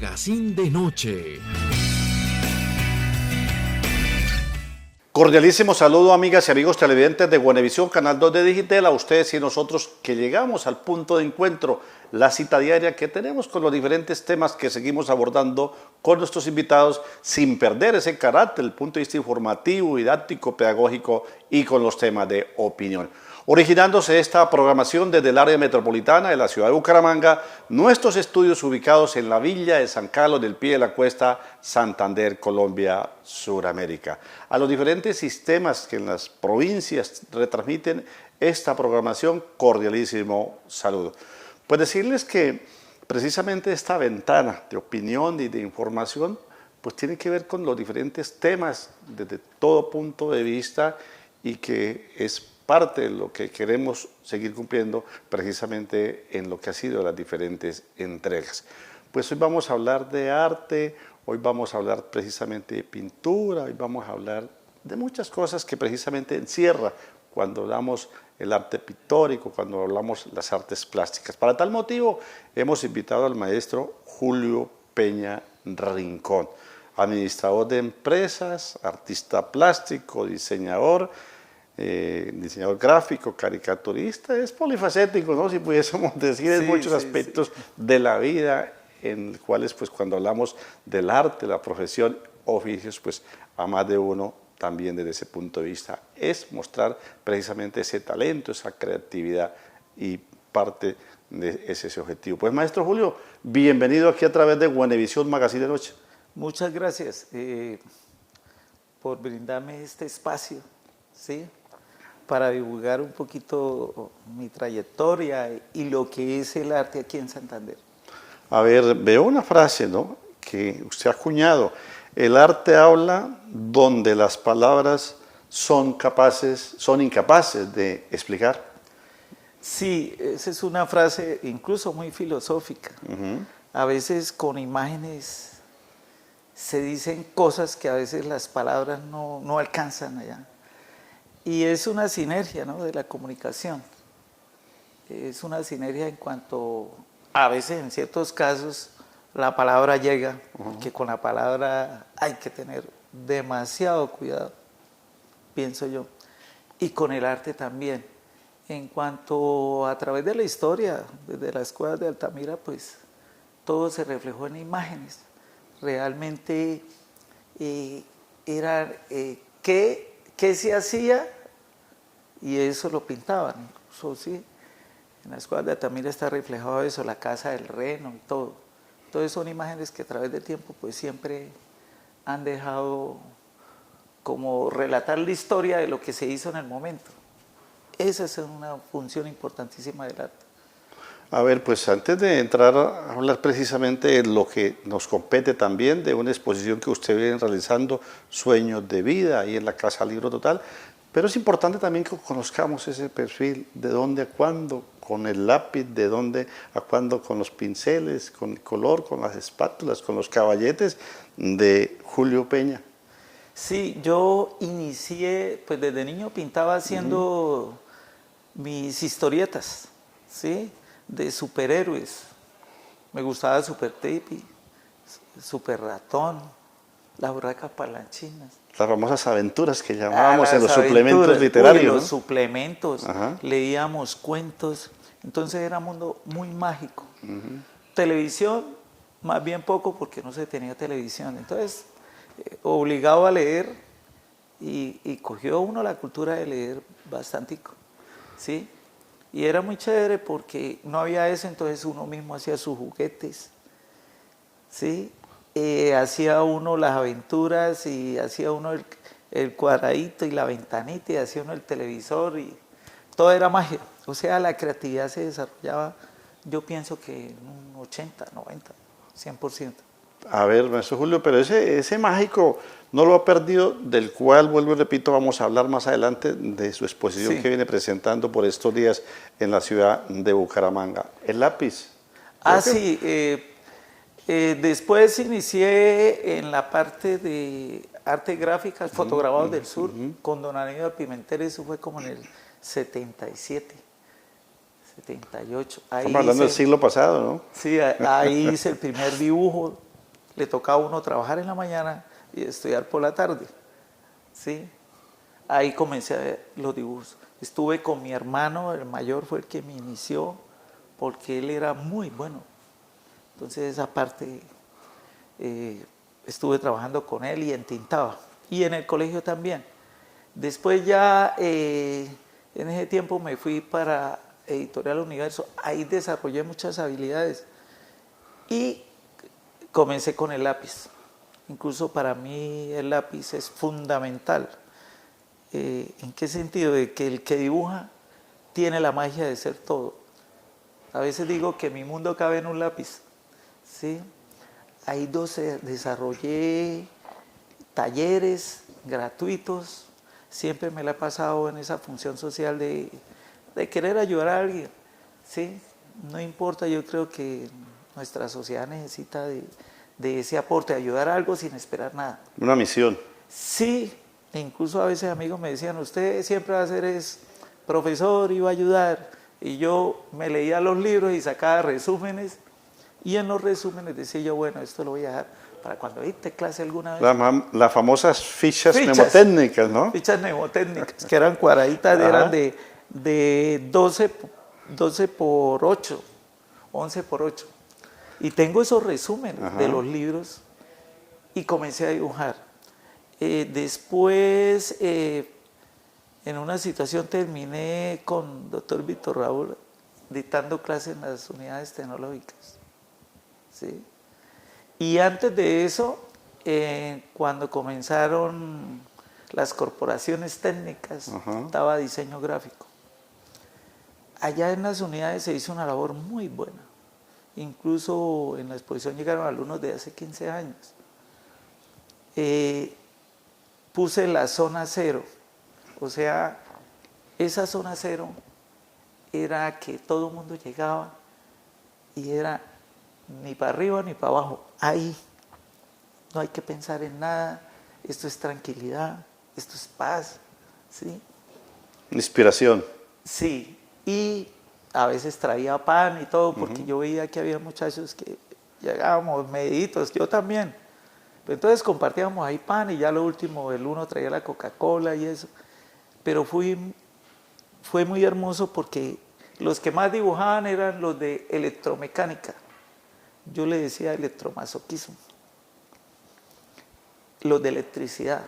Magazine de Noche. Cordialísimo saludo, amigas y amigos televidentes de Buenevisión, Canal 2 de Digital, a ustedes y nosotros que llegamos al punto de encuentro, la cita diaria que tenemos con los diferentes temas que seguimos abordando con nuestros invitados sin perder ese carácter, el punto de vista informativo, didáctico, pedagógico y con los temas de opinión. Originándose esta programación desde el área metropolitana de la ciudad de Bucaramanga, nuestros estudios ubicados en la villa de San Carlos del Pie de la Cuesta, Santander, Colombia, Suramérica. A los diferentes sistemas que en las provincias retransmiten esta programación, cordialísimo saludo. Pues decirles que precisamente esta ventana de opinión y de información, pues tiene que ver con los diferentes temas desde todo punto de vista y que es parte de lo que queremos seguir cumpliendo precisamente en lo que ha sido las diferentes entregas. Pues hoy vamos a hablar de arte, hoy vamos a hablar precisamente de pintura, hoy vamos a hablar de muchas cosas que precisamente encierra cuando hablamos el arte pictórico, cuando hablamos las artes plásticas. Para tal motivo hemos invitado al maestro Julio Peña Rincón, administrador de empresas, artista plástico, diseñador gráfico, caricaturista, es polifacético, ¿no? Si pudiésemos decir, en muchos aspectos de la vida, en los cuales, pues, cuando hablamos del arte, la profesión, oficios, pues, a más de uno también desde ese punto de vista es mostrar precisamente ese talento, esa creatividad y parte de ese objetivo. Pues, maestro Julio, bienvenido aquí a través de Buenevisión Magazine de Noche. Muchas gracias por brindarme este espacio, ¿sí?, para divulgar un poquito mi trayectoria y lo que es el arte aquí en Santander. A ver, veo una frase, ¿no?, que usted ha acuñado. El arte habla donde las palabras son incapaces de explicar. Sí, esa es una frase incluso muy filosófica. A veces con imágenes se dicen cosas que a veces las palabras no alcanzan allá. Y es una sinergia, ¿no?, de la comunicación. Es una sinergia en cuanto, a veces en ciertos casos, la palabra llega, que con la palabra hay que tener demasiado cuidado, pienso yo. Y con el arte también. En cuanto a través de la historia, desde las cuevas de Altamira, pues todo se reflejó en imágenes. Realmente era ¿qué se hacía? Y eso lo pintaban, incluso, sí. En las cuevas de Altamira está reflejado eso, la casa del reno y todo. Entonces son imágenes que a través del tiempo pues siempre han dejado como relatar la historia de lo que se hizo en el momento. Esa es una función importantísima del arte. A ver, pues antes de entrar a hablar precisamente de lo que nos compete también, de una exposición que usted viene realizando, Sueños de Vida, ahí en la Casa Libro Total, pero es importante también que conozcamos ese perfil, de dónde a cuándo, con el lápiz, de dónde a cuándo con los pinceles, con el color, con las espátulas, con los caballetes de Julio Peña. Sí, yo inicié, pues desde niño pintaba haciendo mis historietas, ¿sí?, de superhéroes. Me gustaba Super Tepi, Super Ratón, las burracas parlanchinas. Las famosas aventuras que llamábamos en los suplementos literarios. Los suplementos, leíamos cuentos, entonces era un mundo muy mágico. Televisión, más bien poco porque no se tenía televisión, entonces obligado a leer y cogió uno la cultura de leer bastantico, ¿sí? Y era muy chévere porque no había eso, entonces uno mismo hacía sus juguetes, ¿sí? Hacía uno las aventuras y hacía uno el cuadradito y la ventanita y hacía uno el televisor y todo era magia. O sea, la creatividad se desarrollaba, yo pienso que en un 80, 90, 100%. A ver, maestro Julio, pero ese mágico no lo ha perdido, del cual, vuelvo y repito, vamos a hablar más adelante de su exposición que viene presentando por estos días en la ciudad de Bucaramanga. ¿El lápiz? Sí, después inicié en la parte de arte gráfica, fotograbados del sur, con don Aníbal Pimentel, eso fue como en el 77. 78. Ahí estamos hablando del siglo pasado, ¿no? Sí, ahí hice el primer dibujo le tocaba a uno trabajar en la mañana y estudiar por la tarde, ¿sí? Ahí comencé a ver los dibujos. Estuve con mi hermano, el mayor fue el que me inició, porque él era muy bueno. Entonces esa parte estuve trabajando con él y entintaba. Y en el colegio también. Después ya en ese tiempo me fui para Editorial Universo. Ahí desarrollé muchas habilidades y comencé con el lápiz. Incluso para mí el lápiz es fundamental. ¿En qué sentido? De que el que dibuja tiene la magia de ser todo. A veces digo que mi mundo cabe en un lápiz, ¿sí? Ahí desarrollé talleres gratuitos, siempre me la he pasado en esa función social de querer ayudar a alguien, ¿sí? No importa, yo creo que nuestra sociedad necesita de ese aporte, de ayudar a algo sin esperar nada. Una misión. Sí, incluso a veces amigos me decían, usted siempre va a ser profesor y va a ayudar. Y yo me leía los libros y sacaba resúmenes, y en los resúmenes decía yo, bueno, esto lo voy a dejar para cuando dicte clase alguna vez. Las famosas fichas mnemotécnicas, ¿no? Fichas mnemotécnicas, que eran cuadraditas, eran de 12 por 8, 11 por 8. Y tengo esos resúmenes de los libros y comencé a dibujar. Después, en una situación terminé con doctor Víctor Raúl dictando clases en las unidades tecnológicas, ¿sí? Y antes de eso, cuando comenzaron las corporaciones técnicas, estaba diseño gráfico. Allá en las unidades se hizo una labor muy buena. Incluso en la exposición llegaron alumnos de hace 15 años. Puse la zona cero, o sea, esa zona cero era que todo el mundo llegaba y era ni para arriba ni para abajo, ahí, no hay que pensar en nada, esto es tranquilidad, esto es paz, ¿sí? Inspiración. Sí, y a veces traía pan y todo, porque yo veía que había muchachos que llegábamos mediditos, yo también. Entonces compartíamos ahí pan y ya lo último, el uno traía la Coca-Cola y eso. Pero fue muy hermoso porque los que más dibujaban eran los de electromecánica. Yo le decía electromasoquismo. Los de electricidad.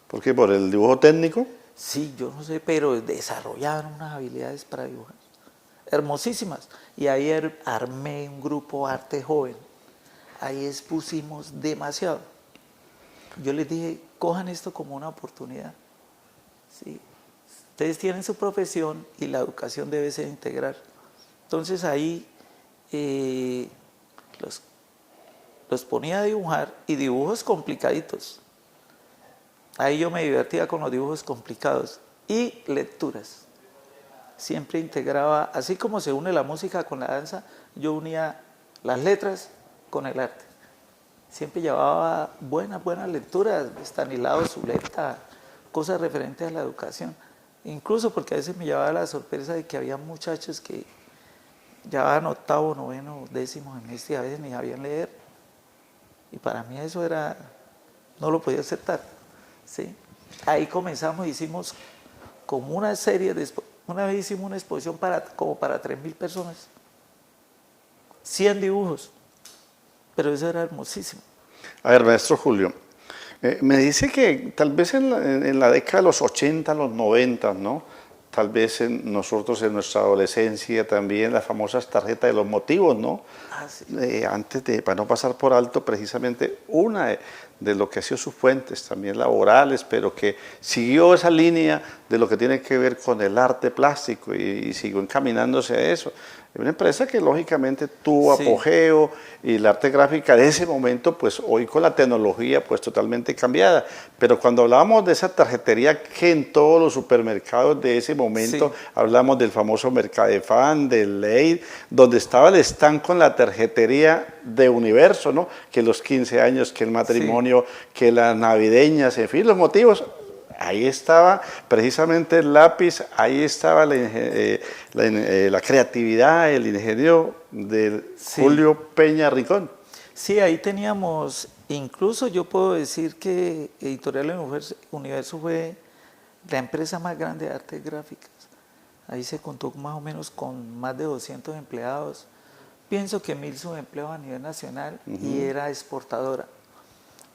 ¿Por qué? ¿Por el dibujo técnico? Sí, yo no sé, pero desarrollaban unas habilidades para dibujar. Hermosísimas. Y ahí armé un grupo Arte Joven. Ahí expusimos demasiado. Yo les dije, cojan esto como una oportunidad. ¿Sí? Ustedes tienen su profesión y la educación debe ser integral. Entonces ahí los ponía a dibujar, y dibujos complicaditos. Ahí yo me divertía con los dibujos complicados y lecturas. Siempre integraba, así como se une la música con la danza, yo unía las letras con el arte. Siempre llevaba buenas lecturas, Estanislao Zuleta, cosas referentes a la educación. Incluso porque a veces me llevaba la sorpresa de que había muchachos que llevaban octavo, noveno, décimo semestre y a veces ni sabían leer. Y para mí eso era, no lo podía aceptar, ¿sí? Ahí comenzamos, hicimos como una serie, una vez hicimos una exposición como para 3.000 personas. 100 dibujos. Pero eso era hermosísimo. A ver, maestro Julio, me dice que tal vez en la década de los 80, los 90, ¿no? Tal vez nosotros en nuestra adolescencia también las famosas tarjetas de los motivos, ¿no? Ah, sí. Para no pasar por alto, precisamente una de lo que ha sido sus fuentes también laborales, pero que siguió esa línea de lo que tiene que ver con el arte plástico y siguió encaminándose a eso. Es una empresa que lógicamente tuvo apogeo, y la arte gráfica de ese momento, pues hoy con la tecnología pues totalmente cambiada. Pero cuando hablábamos de esa tarjetería que en todos los supermercados de ese momento, hablamos del famoso Mercadefan, del Ley, donde estaba el stand con la tarjetería de Universo, ¿no? Que los 15 años, que el matrimonio, que las navideñas, en fin, los motivos. Ahí estaba precisamente el lápiz, ahí estaba la creatividad, el ingenio de Julio Peña Rincón. Sí, ahí teníamos, incluso yo puedo decir que Editorial Universo fue la empresa más grande de artes gráficas. Ahí se contó más o menos con más de 200 empleados. Pienso que 1000 subempleados a nivel nacional y era exportadora.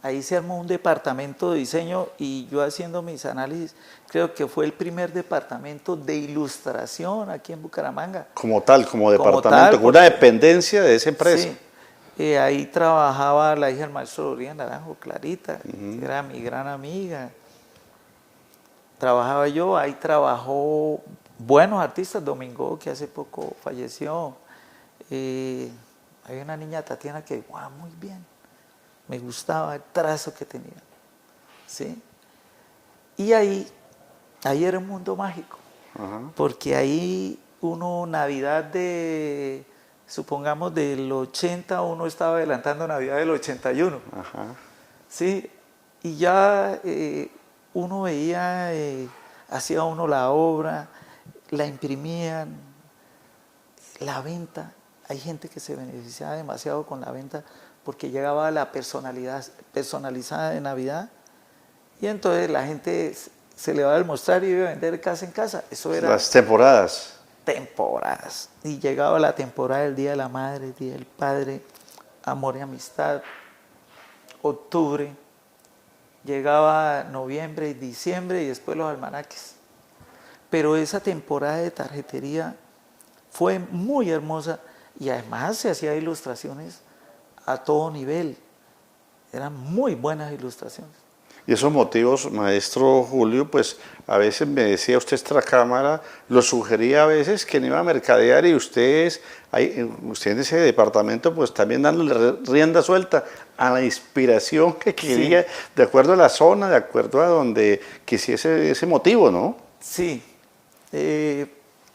Ahí se armó un departamento de diseño y yo haciendo mis análisis, creo que fue el primer departamento de ilustración aquí en Bucaramanga. Como tal, como departamento, tal, con una dependencia de esa empresa. Sí, ahí trabajaba la hija del maestro Loría Naranjo, Clarita, que era mi gran amiga. Trabajaba yo, ahí trabajó buenos artistas, Domingo, que hace poco falleció. Hay una niña, Tatiana, que dibujaba muy bien. Me gustaba el trazo que tenía. ¿Sí? Y ahí era un mundo mágico. Porque ahí uno, Navidad de, supongamos del 80, uno estaba adelantando Navidad del 81. ¿Sí? Y ya uno veía, hacía uno la obra, la imprimían, la venta. Hay gente que se beneficiaba demasiado con la venta porque llegaba la personalizada de Navidad y entonces la gente se le va a demostrar y iba a vender casa en casa. Eso era las temporadas. Temporadas. Y llegaba la temporada del Día de la Madre, el Día del Padre, Amor y Amistad, octubre, llegaba noviembre y diciembre y después los almanaques. Pero esa temporada de tarjetería fue muy hermosa y además se hacía ilustraciones a todo nivel. Eran muy buenas ilustraciones. Y esos motivos, maestro Julio, pues a veces me decía usted extra cámara, lo sugería a veces que no iba a mercadear y ustedes en ese departamento pues también dándole rienda suelta a la inspiración que quería, de acuerdo a la zona, de acuerdo a donde quisiese ese motivo, ¿no? Sí.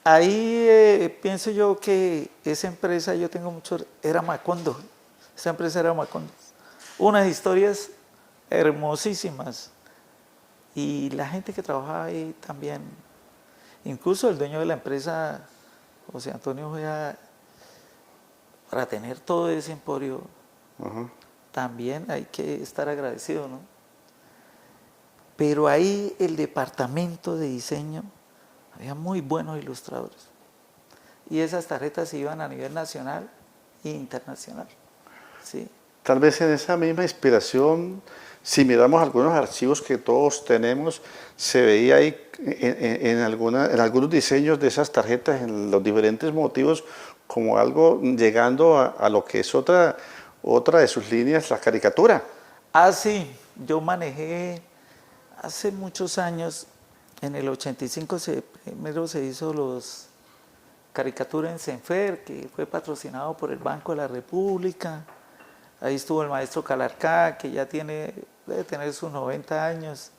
Ahí pienso yo que esa empresa, yo tengo mucho, era Macondo. Esa empresa era Macondo. Unas historias hermosísimas. Y la gente que trabajaba ahí también, incluso el dueño de la empresa, José Antonio Ojea, para tener todo ese emporio, también hay que estar agradecido, ¿no? Pero ahí el departamento de diseño, había muy buenos ilustradores. Y esas tarjetas se iban a nivel nacional e internacional. ¿Sí? Tal vez en esa misma inspiración, si miramos algunos archivos que todos tenemos, se veía ahí en algunos diseños de esas tarjetas, en los diferentes motivos, como algo llegando a lo que es otra de sus líneas, la caricatura. Ah, sí, yo manejé hace muchos años, en el 85 primero se hizo los caricatura en Senfer, que fue patrocinado por el Banco de la República. Ahí estuvo el maestro Calarcá, que ya debe tener sus 90 años.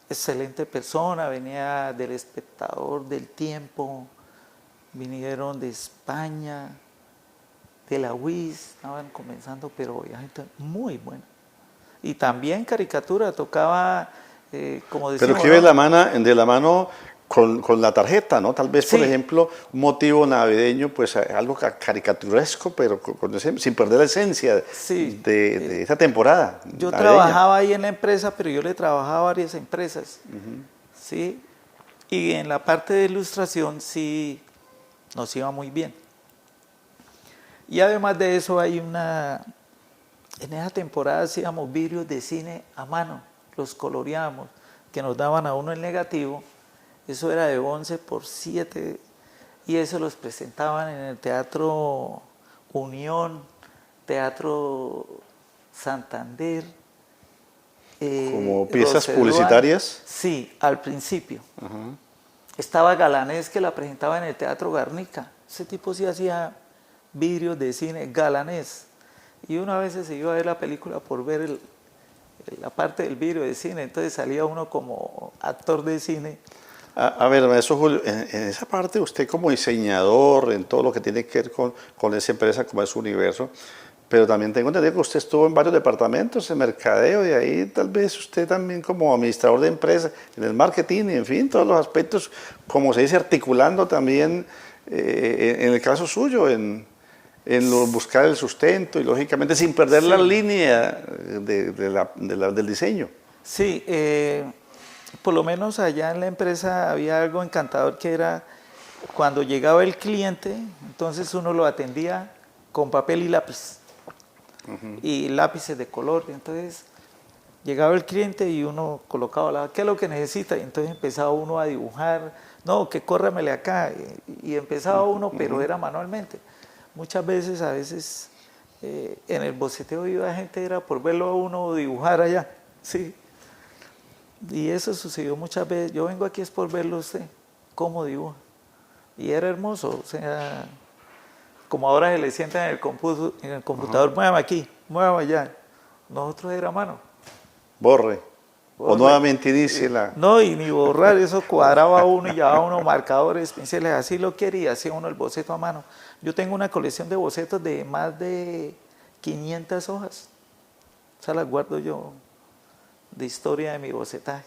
Excelente persona, venía del Espectador, del Tiempo, vinieron de España, de la UIS, estaban comenzando, pero había gente muy buena. Y también caricatura, tocaba, como decimos... Pero que iba de la mano con la tarjeta, ¿no? Tal vez, por ejemplo, un motivo navideño, pues algo caricaturesco, pero sin perder la esencia de esa temporada. Yo navideña. Trabajaba ahí en la empresa, pero yo le trabajaba a varias empresas, ¿sí? Y en la parte de ilustración sí nos iba muy bien. Y además de eso en esa temporada hacíamos vidrios de cine a mano, los coloreábamos, que nos daban a uno el negativo. Eso era de 11x7 y eso los presentaban en el Teatro Unión, Teatro Santander. ¿Como piezas publicitarias? Sí, al principio. Estaba Galanés, que la presentaba en el Teatro Garnica. Ese tipo sí hacía vidrios de cine, Galanés. Y una vez se iba a ver la película por ver la parte del vidrio de cine, entonces salía uno como actor de cine. A ver, maestro Julio, en esa parte usted como diseñador, en todo lo que tiene que ver con esa empresa como es Universo, pero también tengo entendido que usted estuvo en varios departamentos de mercadeo y ahí tal vez usted también como administrador de empresa, en el marketing y en fin, todos los aspectos, como se dice, articulando también, en el caso suyo, en buscar el sustento y lógicamente sin perder la Sí. línea del diseño. Sí, por lo menos allá en la empresa había algo encantador que era cuando llegaba el cliente, entonces uno lo atendía con papel y lápiz, y lápices de color. Entonces llegaba el cliente y uno colocaba, ¿qué es lo que necesita? Y entonces empezaba uno a dibujar, no, que córramele acá, y empezaba uno, pero era manualmente. Muchas veces, en el boceteo iba gente, era por verlo a uno dibujar allá, sí. Y eso sucedió muchas veces. Yo vengo aquí es por verlo a usted, cómo dibuja. Y era hermoso, o sea, como ahora se le sienta en el computador, muévame aquí, muévame allá. Nosotros era a mano. Borre. O Borre. nuevamente inicie la... No, y ni borrar, eso cuadraba uno y llevaba uno marcadores, pinceles, así lo quería, hacía uno el boceto a mano. Yo tengo una colección de bocetos de más de 500 hojas. O sea, las guardo yo de historia de mi bocetaje.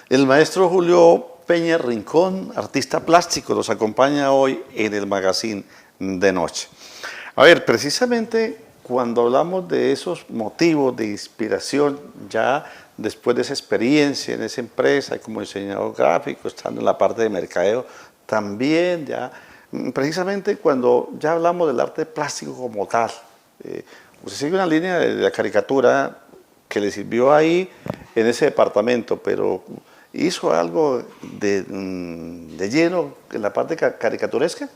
El maestro Julio Peña Rincón, artista plástico, nos acompaña hoy en el Magazine de Noche. A ver, precisamente cuando hablamos de esos motivos de inspiración, ya después de esa experiencia en esa empresa como diseñador gráfico, estando en la parte de mercadeo, también ya, precisamente cuando ya hablamos del arte plástico como tal, usted sigue una línea de la caricatura que le sirvió ahí en ese departamento, pero hizo algo de lleno en la parte caricaturesca.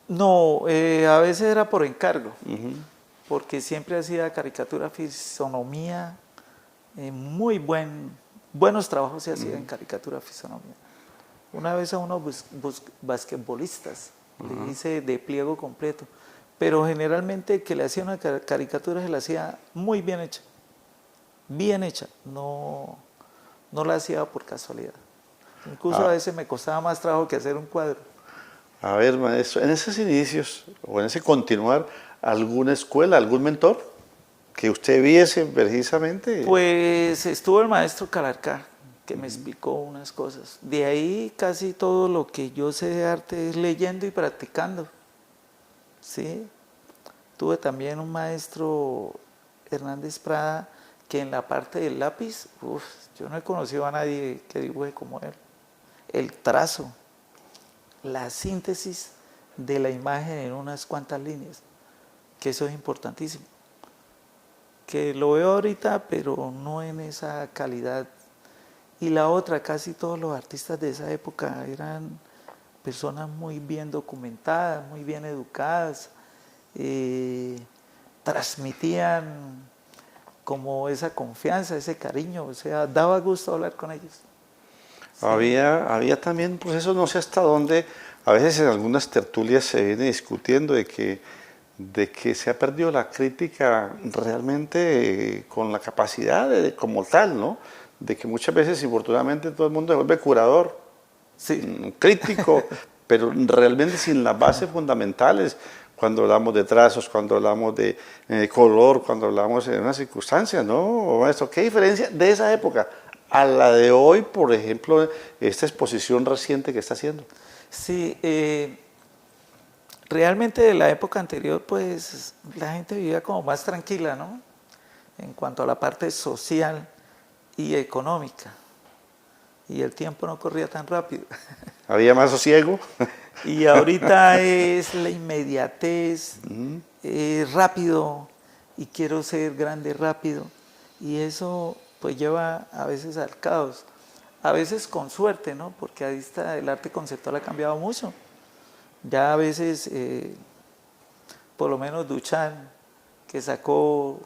No, a veces era por encargo, porque siempre hacía caricatura, fisonomía, buenos trabajos se hacían en caricatura, fisonomía. Una vez a unos basquetbolistas le hice de pliego completo, pero generalmente el que le hacía una caricatura se la hacía muy bien hecha, no la hacía por casualidad. Incluso a veces me costaba más trabajo que hacer un cuadro. A ver, maestro, en esos inicios o en ese continuar, ¿alguna escuela, algún mentor que usted viese precisamente? Pues estuvo el maestro Calarcá, que me explicó unas cosas. De ahí casi todo lo que yo sé de arte es leyendo y practicando. ¿Sí? Tuve también un maestro, Hernández Prada, que en la parte del lápiz, yo no he conocido a nadie que dibuje como él. El trazo, la síntesis de la imagen en unas cuantas líneas, que eso es importantísimo. Que lo veo ahorita, pero no en esa calidad. Y la otra, casi todos los artistas de esa época eran personas muy bien documentadas, muy bien educadas, transmitían como esa confianza, ese cariño, o sea, daba gusto hablar con ellos. Sí. Había también, pues eso no sé hasta dónde, a veces en algunas tertulias se viene discutiendo de que se ha perdido la crítica realmente con la capacidad como tal, ¿no? De que muchas veces, infortunadamente, todo el mundo se vuelve curador, Sí. crítico, pero realmente sin las bases fundamentales, cuando hablamos de trazos, cuando hablamos de color, cuando hablamos de unas circunstancias, ¿no? Maestro, ¿qué diferencia de esa época a la de hoy, por ejemplo, esta exposición reciente que está haciendo? Sí, realmente de la época anterior, pues la gente vivía como más tranquila, ¿no? En cuanto a la parte social y económica. Y el tiempo no corría tan rápido. Había más sosiego. Y ahorita es la inmediatez, rápido, y quiero ser grande rápido. Y eso pues lleva a veces al caos. A veces con suerte, ¿no? Porque ahí está, el arte conceptual ha cambiado mucho. Ya a veces, por lo menos Duchamp, que sacó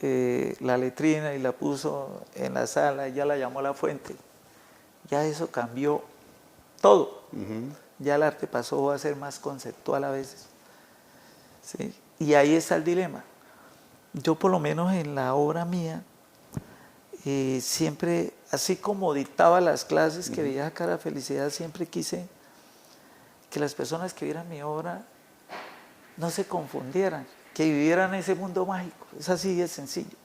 la letrina y la puso en la sala, y ya la llamó La Fuente, ya eso cambió todo. Ya el arte pasó a ser más conceptual a veces. ¿Sí? Y ahí está el dilema. Yo por lo menos en la obra mía, siempre, así como dictaba las clases que veía Cara Felicidad, siempre quise que las personas que vieran mi obra no se confundieran, que vivieran ese mundo mágico. Es así de sencillo.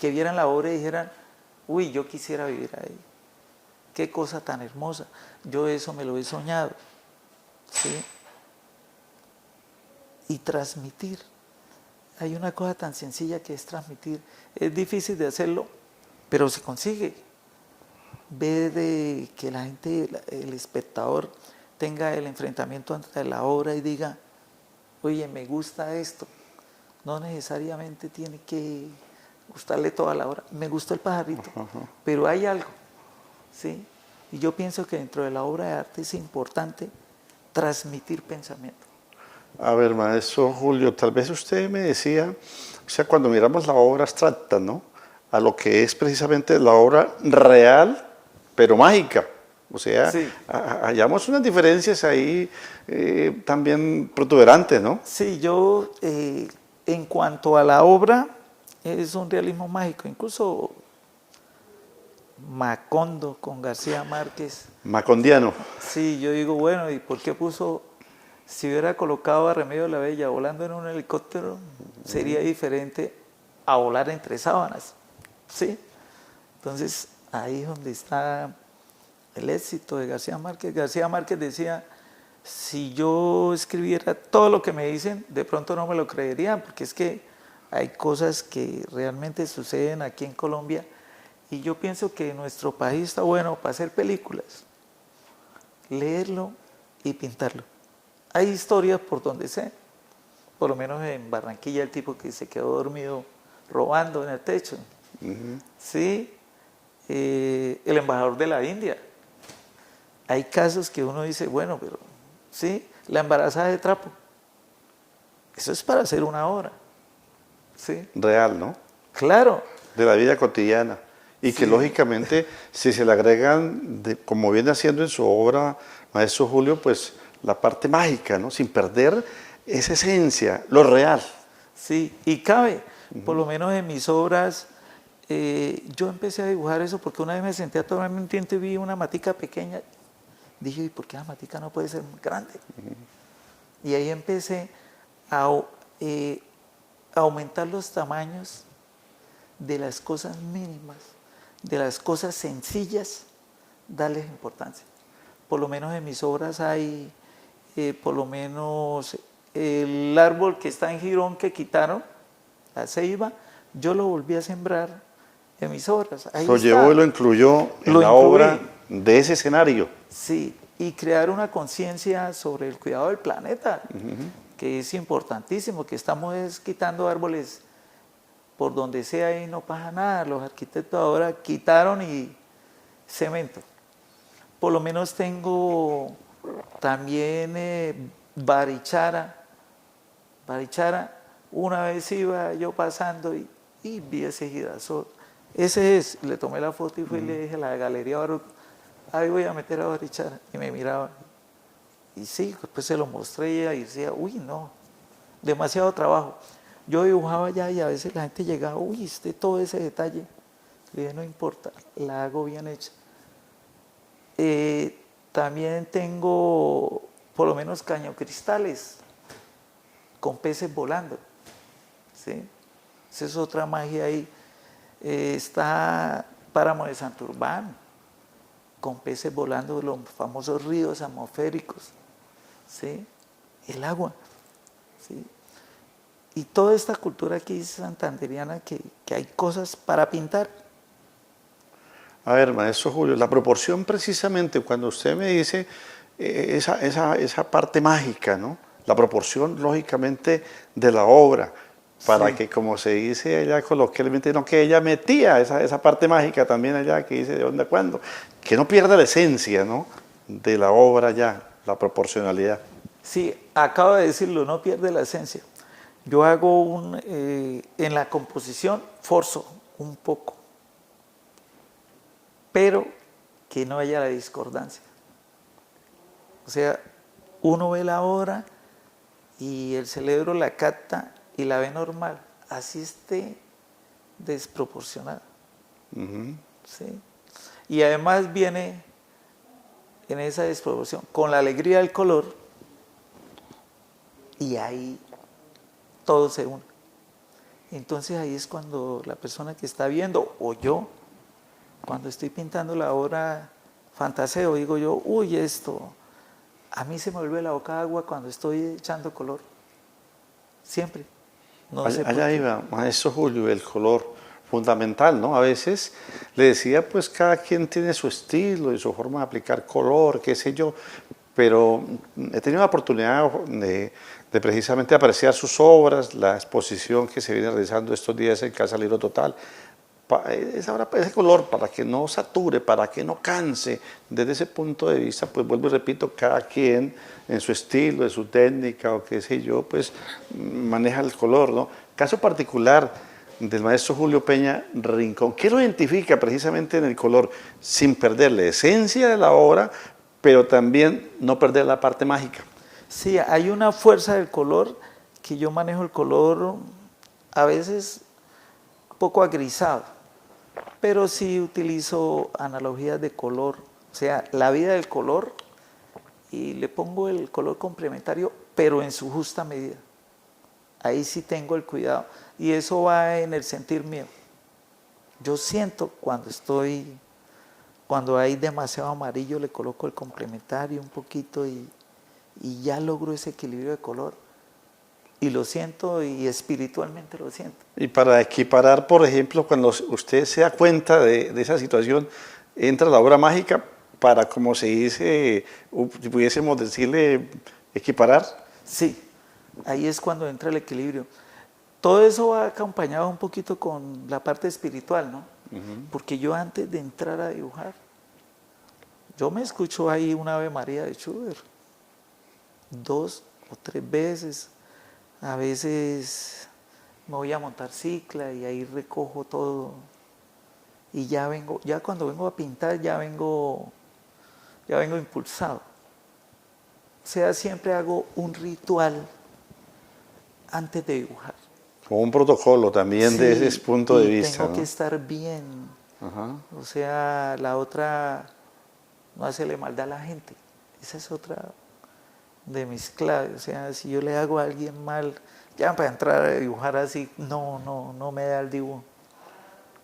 Que vieran la obra y dijeran, uy, yo quisiera vivir ahí. Qué cosa tan hermosa. Yo eso me lo he soñado. ¿Sí? y transmitir. Hay una cosa tan sencilla que es transmitir. Es difícil de hacerlo, pero se consigue. Ve de que la gente, el espectador, tenga el enfrentamiento ante la obra y diga, oye, me gusta esto. No necesariamente tiene que gustarle toda la obra. Me gustó el pajarito, pero hay algo, ¿sí? Y yo pienso que dentro de la obra de arte es importante transmitir pensamiento. A ver, maestro Julio, tal vez usted me decía, o sea, cuando miramos la obra abstracta, ¿no? A lo que es precisamente la obra real, pero mágica. O sea, Sí. hallamos unas diferencias ahí también protuberantes, ¿no? Sí, yo en cuanto a la obra es un realismo mágico, incluso Macondo con García Márquez. Macondiano. Sí, yo digo, bueno, ¿y por qué puso, si hubiera colocado a Remedio la Bella volando en un helicóptero, sería diferente a volar entre sábanas? ¿Sí? Entonces, ahí es donde está el éxito de García Márquez. García Márquez decía, si yo escribiera todo lo que me dicen, de pronto no me lo creerían, porque es que hay cosas que realmente suceden aquí en Colombia y yo pienso que nuestro país está bueno para hacer películas, leerlo y pintarlo. Hay historias por donde sea, por lo menos en Barranquilla el tipo que se quedó dormido robando en el techo, ¿sí? El embajador de la India. Hay casos que uno dice, bueno, pero ¿sí? La embarazada de trapo. Eso es para hacer una obra. ¿Sí? Real, ¿no? Claro. De la vida cotidiana. Y que Sí. lógicamente, si se le agregan, como viene haciendo en su obra, maestro Julio, pues la parte mágica, ¿no? Sin perder esa esencia, lo real. Sí, y cabe, por lo menos en mis obras, yo empecé a dibujar eso porque una vez me senté a tomarme un tinto y vi una matica pequeña. Dije, ¿y por qué la matica no puede ser muy grande? Y ahí empecé a aumentar los tamaños de las cosas mínimas, de las cosas sencillas, darles importancia. Por lo menos en mis obras hay, por lo menos el árbol que está en Girón que quitaron, la ceiba, yo lo volví a sembrar en mis obras. Ahí Lo está. llevó y lo incluyó en Lo la incluí. obra de ese escenario. Sí, y crear una conciencia sobre el cuidado del planeta, que es importantísimo, que estamos quitando árboles por donde sea y no pasa nada. Los arquitectos ahora quitaron y cemento. Por lo menos tengo también Barichara. Barichara, una vez iba yo pasando y vi ese girasol. Ese es, le tomé la foto y fui y le dije a la galería Baruch, ahí voy a meter a Barichara. Y me miraba. Y sí, después se lo mostré y decía, uy, no, demasiado trabajo. Yo dibujaba ya y a veces la gente llegaba, uy, todo ese detalle. Le dije, no importa, la hago bien hecha. También tengo por lo menos cañocristales con peces volando. ¿Sí? Esa es otra magia ahí. Está Páramo de Santurbán, con peces volando, los famosos ríos atmosféricos. ¿Sí? El agua. ¿Sí? Y toda esta cultura aquí santanderiana que hay cosas para pintar. A ver, maestro Julio, la proporción precisamente cuando usted me dice esa parte mágica, ¿no? La proporción, lógicamente, de la obra, para Sí. que, como se dice allá coloquialmente, no, que ella metía esa parte mágica también allá, que dice de dónde a cuándo, que no pierda la esencia, ¿no? De la obra ya, la proporcionalidad. Sí, acabo de decirlo, no pierde la esencia. Yo hago en la composición, forzo un poco, pero que no haya la discordancia. O sea, uno ve la obra y el cerebro la capta y la ve normal, así esté desproporcionada. ¿Sí? Y además viene en esa desproporción con la alegría del color y ahí todo se une. Entonces ahí es cuando la persona que está viendo, o yo, cuando estoy pintando la obra, fantaseo, digo yo, uy, esto, a mí se me vuelve la boca agua cuando estoy echando color. siempre. No sé por Allá qué. iba, maestro Julio, el color fundamental, ¿no? A veces le decía, pues cada quien tiene su estilo y su forma de aplicar color, qué sé yo, pero he tenido la oportunidad de precisamente apreciar sus obras, la exposición que se viene realizando estos días en Casa Libro Total. Ese color, para que no sature, para que no canse, desde ese punto de vista, pues vuelvo y repito, cada quien en su estilo, en su técnica o qué sé yo, pues maneja el color, ¿no? Caso particular del maestro Julio Peña Rincón, ¿qué lo identifica precisamente en el color? Sin perder la esencia de la obra, pero también no perder la parte mágica. Sí, hay una fuerza del color que yo manejo el color a veces poco agrisado, pero sí utilizo analogías de color, o sea, la vida del color y le pongo el color complementario, pero en su justa medida. Ahí sí tengo el cuidado y eso va en el sentir mío. Yo siento cuando hay demasiado amarillo le coloco el complementario un poquito y ya logro ese equilibrio de color. Y lo siento y espiritualmente lo siento. Y para equiparar, por ejemplo, cuando usted se da cuenta de esa situación, entra la obra mágica para, como se dice, si pudiésemos decirle, equiparar. Sí, ahí es cuando entra el equilibrio. Todo eso va acompañado un poquito con la parte espiritual, ¿no? Porque yo antes de entrar a dibujar, yo me escucho ahí una Ave María de Schubert, 2 o 3 veces. A veces me voy a montar cicla y ahí recojo todo. Y ya cuando vengo a pintar, ya vengo impulsado. O sea, siempre hago un ritual antes de dibujar. Como un protocolo también de ese punto de vista, tengo ¿no? que estar bien. Ajá. O sea, la otra, no hacerle maldad a la gente. Esa es otra de mis claves. O sea, si yo le hago a alguien mal, ya para entrar a dibujar así, no me da el dibujo.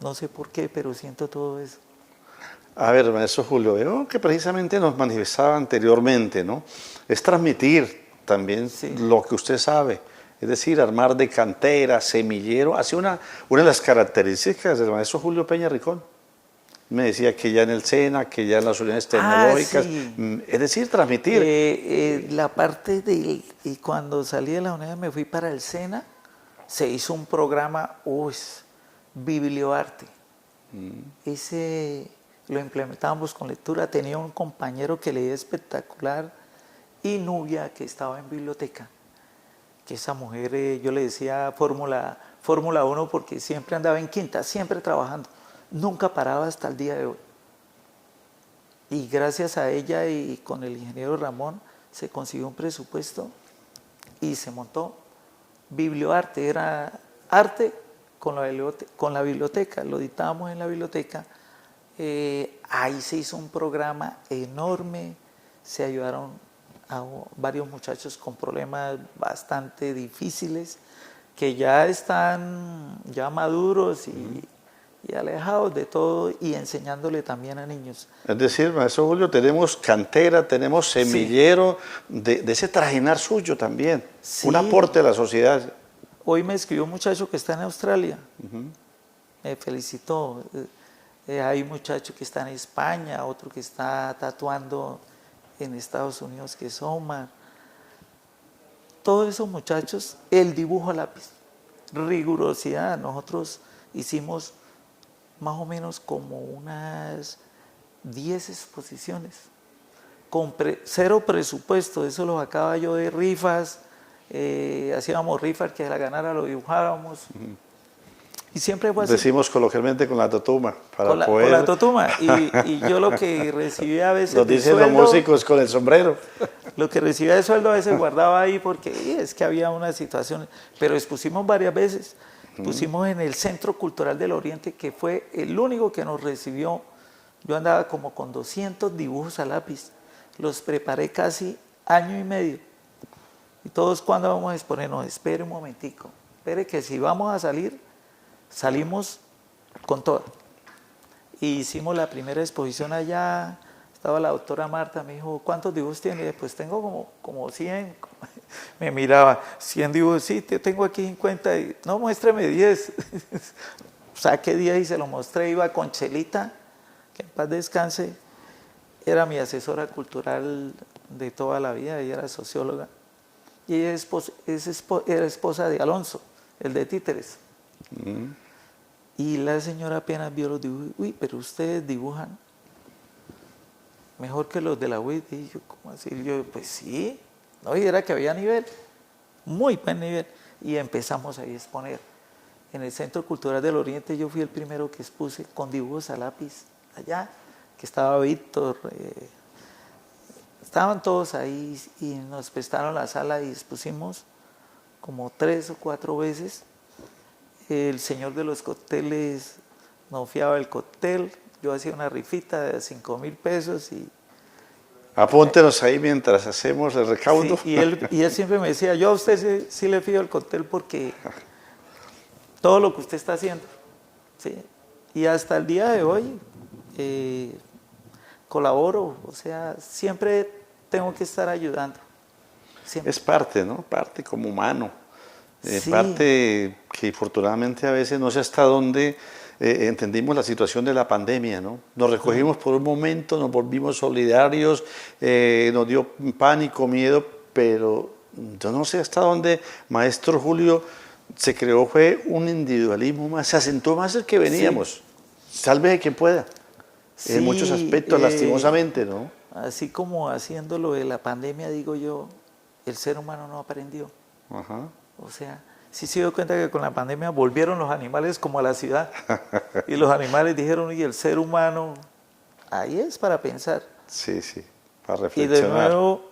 No sé por qué, pero siento todo eso. A ver, maestro Julio, veo que precisamente nos manifestaba anteriormente, ¿no? Es transmitir también Sí. lo que usted sabe, es decir, armar de cantera, semillero, así una de las características del maestro Julio Peña Rincón. Me decía que ya en el SENA, que ya en las unidades tecnológicas, Sí. es decir, transmitir. La parte de y cuando salí de la UNED me fui para el SENA, se hizo un programa, Biblioarte. Ese lo implementábamos con lectura, tenía un compañero que leía espectacular y Nubia que estaba en biblioteca, que esa mujer yo le decía Fórmula 1 porque siempre andaba en quinta, siempre trabajando, nunca paraba hasta el día de hoy. Y gracias a ella y con el ingeniero Ramón se consiguió un presupuesto y se montó Biblioarte, era arte con la biblioteca, lo dictábamos en la biblioteca. Ahí se hizo un programa enorme, se ayudaron a varios muchachos con problemas bastante difíciles que ya están ya maduros y alejados de todo y enseñándole también a niños. Es decir, maestro Julio, tenemos cantera, tenemos semillero de ese trajinar suyo también, Sí. un aporte a la sociedad. Hoy me escribió un muchacho que está en Australia, me felicitó. Hay un muchacho que está en España, otro que está tatuando en Estados Unidos, que es Omar. Todos esos muchachos, el dibujo a lápiz, rigurosidad. Nosotros hicimos más o menos como unas 10 exposiciones, con cero presupuesto, eso lo sacaba yo de rifas, hacíamos rifas, que la ganara lo dibujábamos. Y siempre fue así. Decimos coloquialmente con la totuma, para poder... Con la totuma. Y yo lo que recibía a veces Nos dicen los músicos con el sombrero. Lo que recibía de sueldo a veces guardaba ahí porque es que había una situación. Pero expusimos varias veces. Pusimos en el Centro Cultural del Oriente, que fue el único que nos recibió. Yo andaba como con 200 dibujos a lápiz. Los preparé casi año y medio. Y todos, ¿cuándo vamos a exponer? No, espere un momentico. Espere que si vamos a salir, salimos con todo. Y hicimos la primera exposición allá. Estaba la doctora Marta, me dijo, ¿cuántos dibujos tiene? Pues tengo como 100. Me miraba, 100 dibujos, sí, te tengo aquí 50, y, no, muéstrame 10. Saqué 10 y se lo mostré, iba con Chelita, que en paz descanse, era mi asesora cultural de toda la vida, ella era socióloga, y ella era esposa de Alonso, el de Títeres. Y la señora apenas vio los dibujos, uy, pero ustedes dibujan mejor que los de la UIT. Y yo, ¿cómo así? Y yo, pues sí, no, y era que había nivel, muy buen nivel. Y empezamos ahí a exponer. En el Centro Cultural del Oriente yo fui el primero que expuse con dibujos a lápiz allá, que estaba Víctor, estaban todos ahí y nos prestaron la sala y expusimos como 3 o 4 veces. El señor de los cócteles nos fiaba el cóctel, yo hacía una rifita de 5.000 pesos y... Apúntenos ahí mientras hacemos el recaudo. Sí, y él siempre me decía, yo a usted sí le fío el cóctel porque todo lo que usted está haciendo, ¿sí? Y hasta el día de hoy colaboro, o sea, siempre tengo que estar ayudando. Siempre. Es parte, ¿no? Parte como humano. Sí. Parte que infortunadamente a veces no sé hasta dónde entendimos la situación de la pandemia, ¿no? Nos recogimos por un momento, nos volvimos solidarios, nos dio pánico, miedo, pero yo no sé hasta dónde, maestro Julio, se creó fue un individualismo más, se acentuó más el que veníamos. Sí. Sálvese quien pueda. Sí, en muchos aspectos, lastimosamente, ¿no? Así como haciendo lo de la pandemia, digo yo, el ser humano no aprendió. Ajá. O sea, sí se dio cuenta que con la pandemia volvieron los animales como a la ciudad. Y los animales dijeron, y el ser humano, ahí es para pensar. Sí, sí, para Y reflexionar. de nuevo,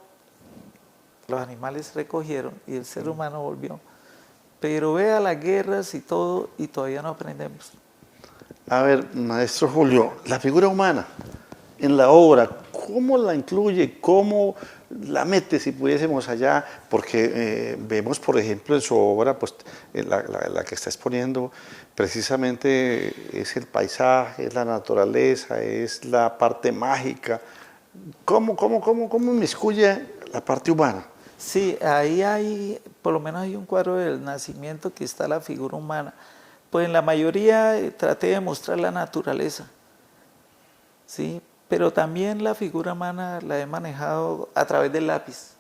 los animales recogieron y el ser humano volvió. Pero vea las guerras y todo, y todavía no aprendemos. A ver, maestro Julio, la figura humana en la obra, ¿cómo la incluye? ¿Cómo la mete si pudiésemos allá? Porque vemos, por ejemplo, en su obra, pues la que está exponiendo, precisamente es el paisaje, es la naturaleza, es la parte mágica. ¿Cómo inmiscuye la parte humana? Sí, ahí hay, por lo menos hay un cuadro del nacimiento que está la figura humana. Pues en la mayoría traté de mostrar la naturaleza, ¿sí? Pero también la figura humana la he manejado a través del lápiz.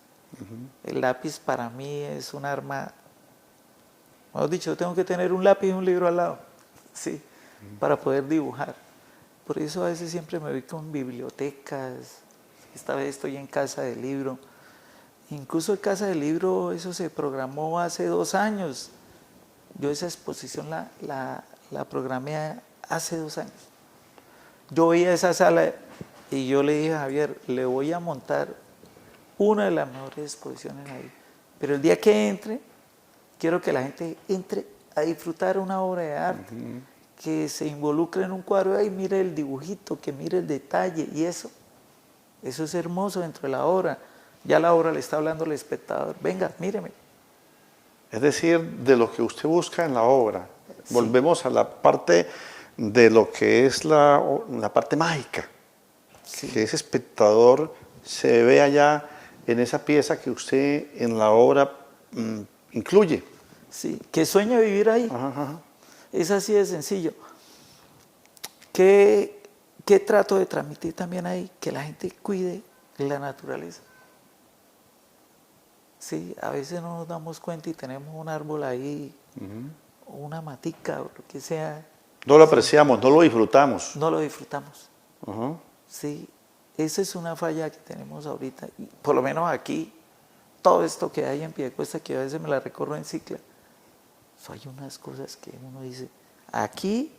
El lápiz para mí es un arma, mejor dicho, tengo que tener un lápiz y un libro al lado, ¿sí? Para poder dibujar. Por eso a veces siempre me voy con bibliotecas, esta vez estoy en Casa del Libro. Incluso en Casa del Libro eso se programó hace 2 años. Yo esa exposición la programé hace 2 años. Yo veía esa sala y yo le dije a Javier, le voy a montar una de las mejores exposiciones ahí. Pero el día que entre, quiero que la gente entre a disfrutar una obra de arte, que se involucre en un cuadro y mire el dibujito, que mire el detalle y eso es hermoso dentro de la obra. Ya la obra le está hablando al espectador, venga, míreme. Es decir, de lo que usted busca en la obra. Sí. Volvemos a la parte de lo que es la parte mágica. Sí. Que ese espectador se ve allá en esa pieza que usted en la obra incluye. Sí, que sueña vivir ahí. Ajá. Es así de sencillo. ¿Qué trato de transmitir también ahí? Que la gente cuide la naturaleza. Sí, a veces no nos damos cuenta y tenemos un árbol ahí, o una matica, o lo que sea. No lo apreciamos, no lo disfrutamos. No lo disfrutamos. Sí, esa es una falla que tenemos ahorita. Y por lo menos aquí, todo esto que hay en Piedecuesta, que a veces me la recorro en cicla, hay unas cosas que uno dice, aquí,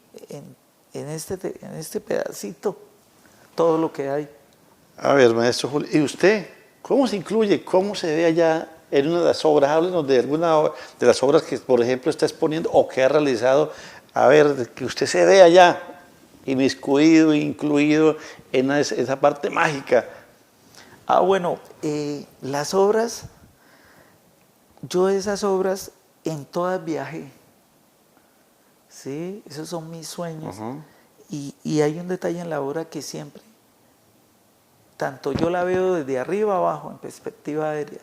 en este pedacito, todo lo que hay. A ver, maestro Julio, ¿y usted cómo se incluye, cómo se ve allá en una de las obras? Háblenos de alguna de las obras que, por ejemplo, está exponiendo o que ha realizado. A ver, que usted se ve allá, inmiscuido, incluido en esa parte mágica. Bueno, las obras, yo esas obras en todas viajé. Sí, esos son mis sueños. Y hay un detalle en la obra que siempre, tanto yo la veo desde arriba abajo, en perspectiva aérea,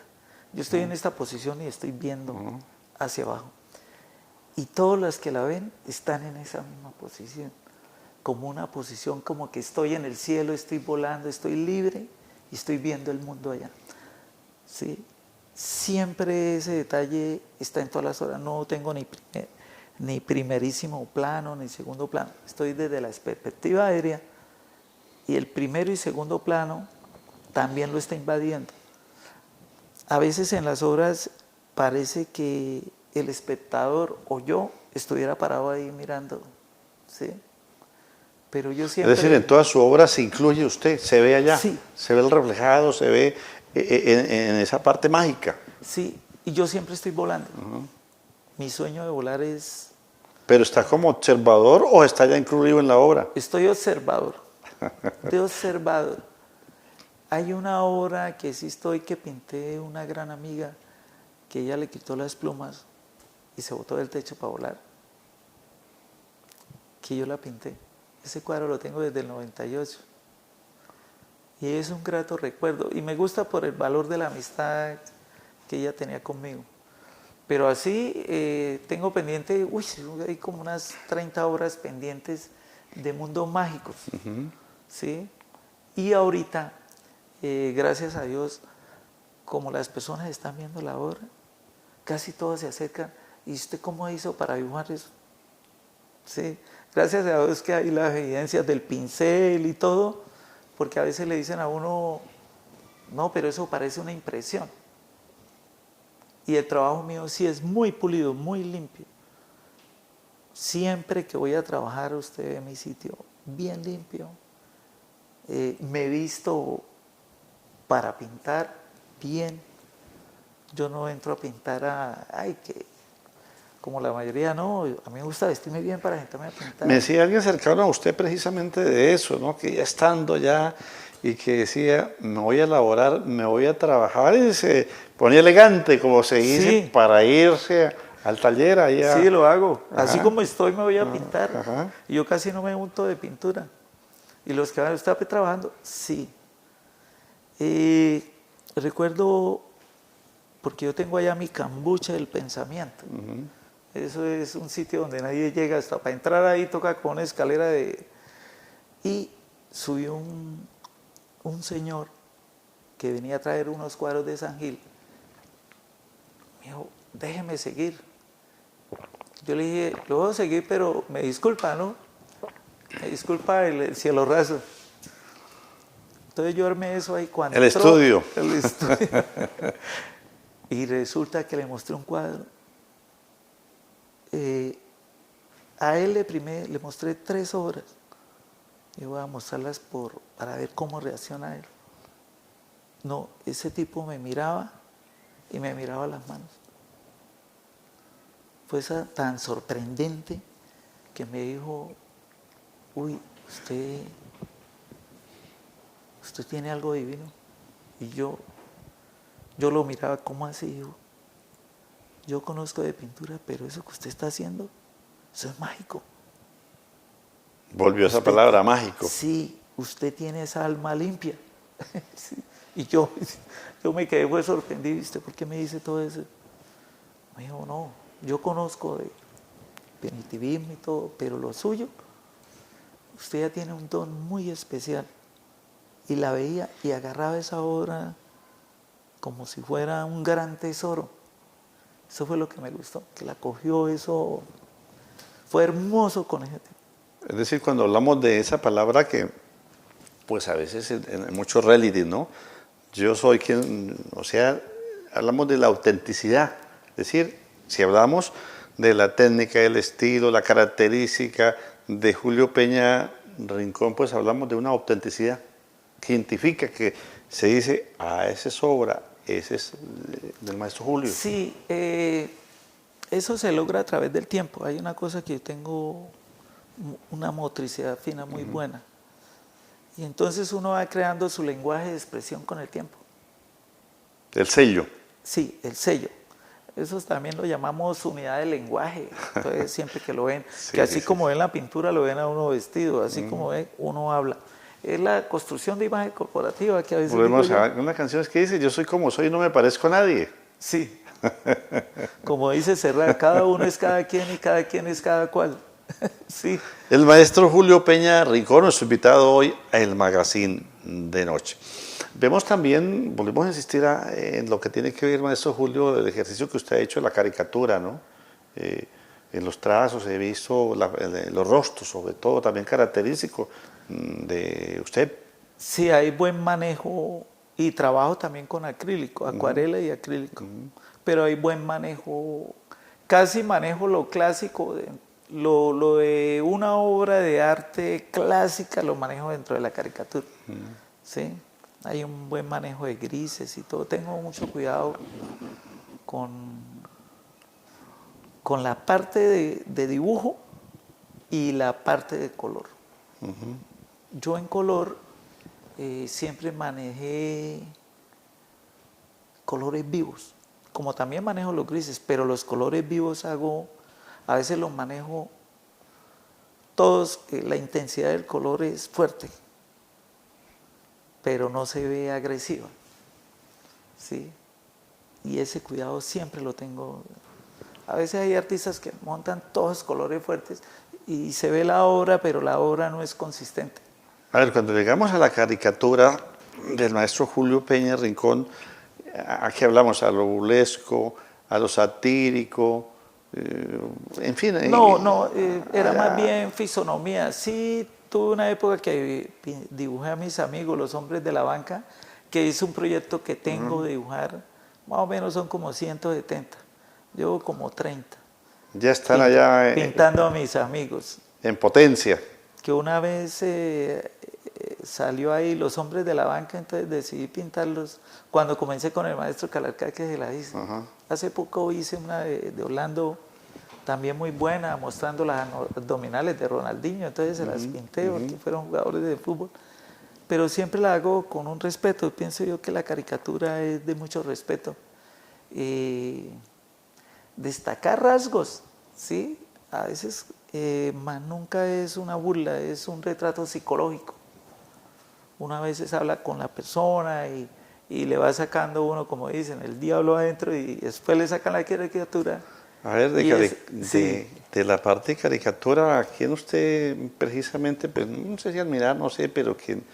Yo estoy en esta posición y estoy viendo hacia abajo. Y todos los que la ven están en esa misma posición. Como una posición como que estoy en el cielo, estoy volando, estoy libre y estoy viendo el mundo allá. ¿Sí? Siempre ese detalle está en todas las horas. No tengo ni primerísimo plano, ni segundo plano. Estoy desde la perspectiva aérea y el primero y segundo plano también lo está invadiendo. A veces en las obras parece que el espectador o yo estuviera parado ahí mirando, ¿sí? Pero yo siempre... Es decir, en toda su obra se incluye usted, se ve allá, Sí. se ve el reflejado, se ve en esa parte mágica. Sí, y yo siempre estoy volando. Mi sueño de volar es... ¿Pero está como observador o está ya incluido en la obra? Estoy observador, de observador. Hay una obra que sí estoy, que pinté una gran amiga, que ella le quitó las plumas y se botó del techo para volar, que yo la pinté. Ese cuadro lo tengo desde el 98 y es un grato recuerdo y me gusta por el valor de la amistad que ella tenía conmigo. Pero así tengo pendiente, hay como unas 30 obras pendientes de mundos mágicos, ¿sí? Y ahorita, gracias a Dios, como las personas están viendo la obra, casi todas se acercan. ¿Y usted cómo hizo para dibujar eso? ¿Sí? Gracias a Dios que hay las evidencias del pincel y todo, porque a veces le dicen a uno, no, pero eso parece una impresión. Y el trabajo mío sí es muy pulido, muy limpio. Siempre que voy a trabajar, usted ve mi sitio bien limpio. Me he visto para pintar bien. Yo no entro a pintar como la mayoría, no. A mí me gusta vestirme bien para sentarme a pintar. Me decía alguien cercano a usted precisamente de eso, ¿no? Que ya estando ya y que decía, me voy a elaborar, me voy a trabajar, y se ponía elegante, como se dice, Sí. para irse al taller allá. Sí, lo hago. Ajá. Así como estoy me voy a pintar. Ajá. Y yo casi no me unto de pintura. Y los que van a estar trabajando, sí. Recuerdo, porque yo tengo allá mi cambucha del pensamiento. Eso es un sitio donde nadie llega, hasta para entrar ahí toca con una escalera Y subió un señor que venía a traer unos cuadros de San Gil. Me dijo, déjeme seguir. Yo le dije, lo voy a seguir, pero me disculpa, ¿no? Me disculpa el cielo raso. Entonces yo armé eso ahí cuando El estudio. El estudio. Y resulta que le mostré un cuadro. A él le mostré 3 obras. Y voy a mostrarlas para ver cómo reacciona él. No, ese tipo me miraba y me miraba las manos. Fue tan sorprendente que me dijo, uy, usted tiene algo divino. Y yo lo miraba, ¿cómo así? Yo conozco de pintura, pero eso que usted está haciendo, eso es mágico. Volvió esa palabra, mágico. Sí, usted tiene esa alma limpia. Sí. Y yo me quedé fue sorprendido. ¿Usted por qué me dice todo eso? Me dijo, no, yo conozco de primitivismo y todo, pero lo suyo, usted ya tiene un don muy especial. Y la veía y agarraba esa obra como si fuera un gran tesoro. Eso fue lo que me gustó, que la cogió, eso fue hermoso con ese tipo. Es decir, cuando hablamos de esa palabra que, pues a veces en muchos reality, ¿no? Yo soy quien, o sea, hablamos de la autenticidad. Es decir, si hablamos de la técnica, el estilo, la característica de Julio Peña Rincón, pues hablamos de una autenticidad que identifica, que se dice, esa es obra, ese es del maestro Julio. Sí, eso se logra a través del tiempo. Hay una cosa que yo tengo, una motricidad fina muy buena. Y entonces uno va creando su lenguaje de expresión con el tiempo. El sello. Sí, el sello. Eso también lo llamamos unidad de lenguaje. Entonces siempre que lo ven, Sí, que así sí, como ven la pintura, lo ven a uno vestido, así como ven, uno habla. Es la construcción de imagen corporativa que a veces Volvemos digo yo. a una canción que dice, yo soy como soy y no me parezco a nadie. Sí. Como dice Serrat, cada uno es cada quien y cada quien es cada cual. Sí. El maestro Julio Peña Rincón, nuestro invitado hoy a El Magazine de Noche. Vemos también, volvemos a insistir en lo que tiene que ver, maestro Julio, el ejercicio que usted ha hecho de la caricatura, ¿no? En los trazos he visto los rostros, sobre todo, también característico de usted. Sí, hay buen manejo y trabajo también con acrílico, acuarela y acrílico. Pero hay buen manejo, casi manejo lo clásico, lo de una obra de arte clásica lo manejo dentro de la caricatura. ¿Sí? Hay un buen manejo de grises y todo. Tengo mucho cuidado con la parte de dibujo y la parte de color. Yo en color siempre manejé colores vivos, como también manejo los grises, pero los colores vivos a veces los manejo todos, la intensidad del color es fuerte, pero no se ve agresiva, ¿sí? Y ese cuidado siempre lo tengo. A veces hay artistas que montan todos colores fuertes y se ve la obra, pero la obra no es consistente. A ver, cuando llegamos a la caricatura del maestro Julio Peña Rincón, ¿a qué hablamos? ¿A lo burlesco, a lo satírico? En fin. Era más bien fisonomía. Sí, tuve una época que dibujé a mis amigos, los hombres de la banca, que es un proyecto que tengo de dibujar, más o menos son como 170, llevo como 30. Ya están allá pintando a mis amigos. En potencia. Que una vez salió ahí Los Hombres de la Banca, entonces decidí pintarlos cuando comencé con el maestro Calarcá, que se la hice. Hace poco hice una de Orlando también muy buena, mostrando las abdominales de Ronaldinho, entonces se las pinté porque fueron jugadores de fútbol. Pero siempre la hago con un respeto, pienso yo que la caricatura es de mucho respeto. Destacar rasgos, ¿sí? A veces, más nunca es una burla, es un retrato psicológico. Una vez habla con la persona y le va sacando uno, como dicen, el diablo adentro y después le sacan la caricatura. A ver, de la parte de caricatura, ¿a quién usted precisamente, pues, no sé si admirar, no sé, pero quien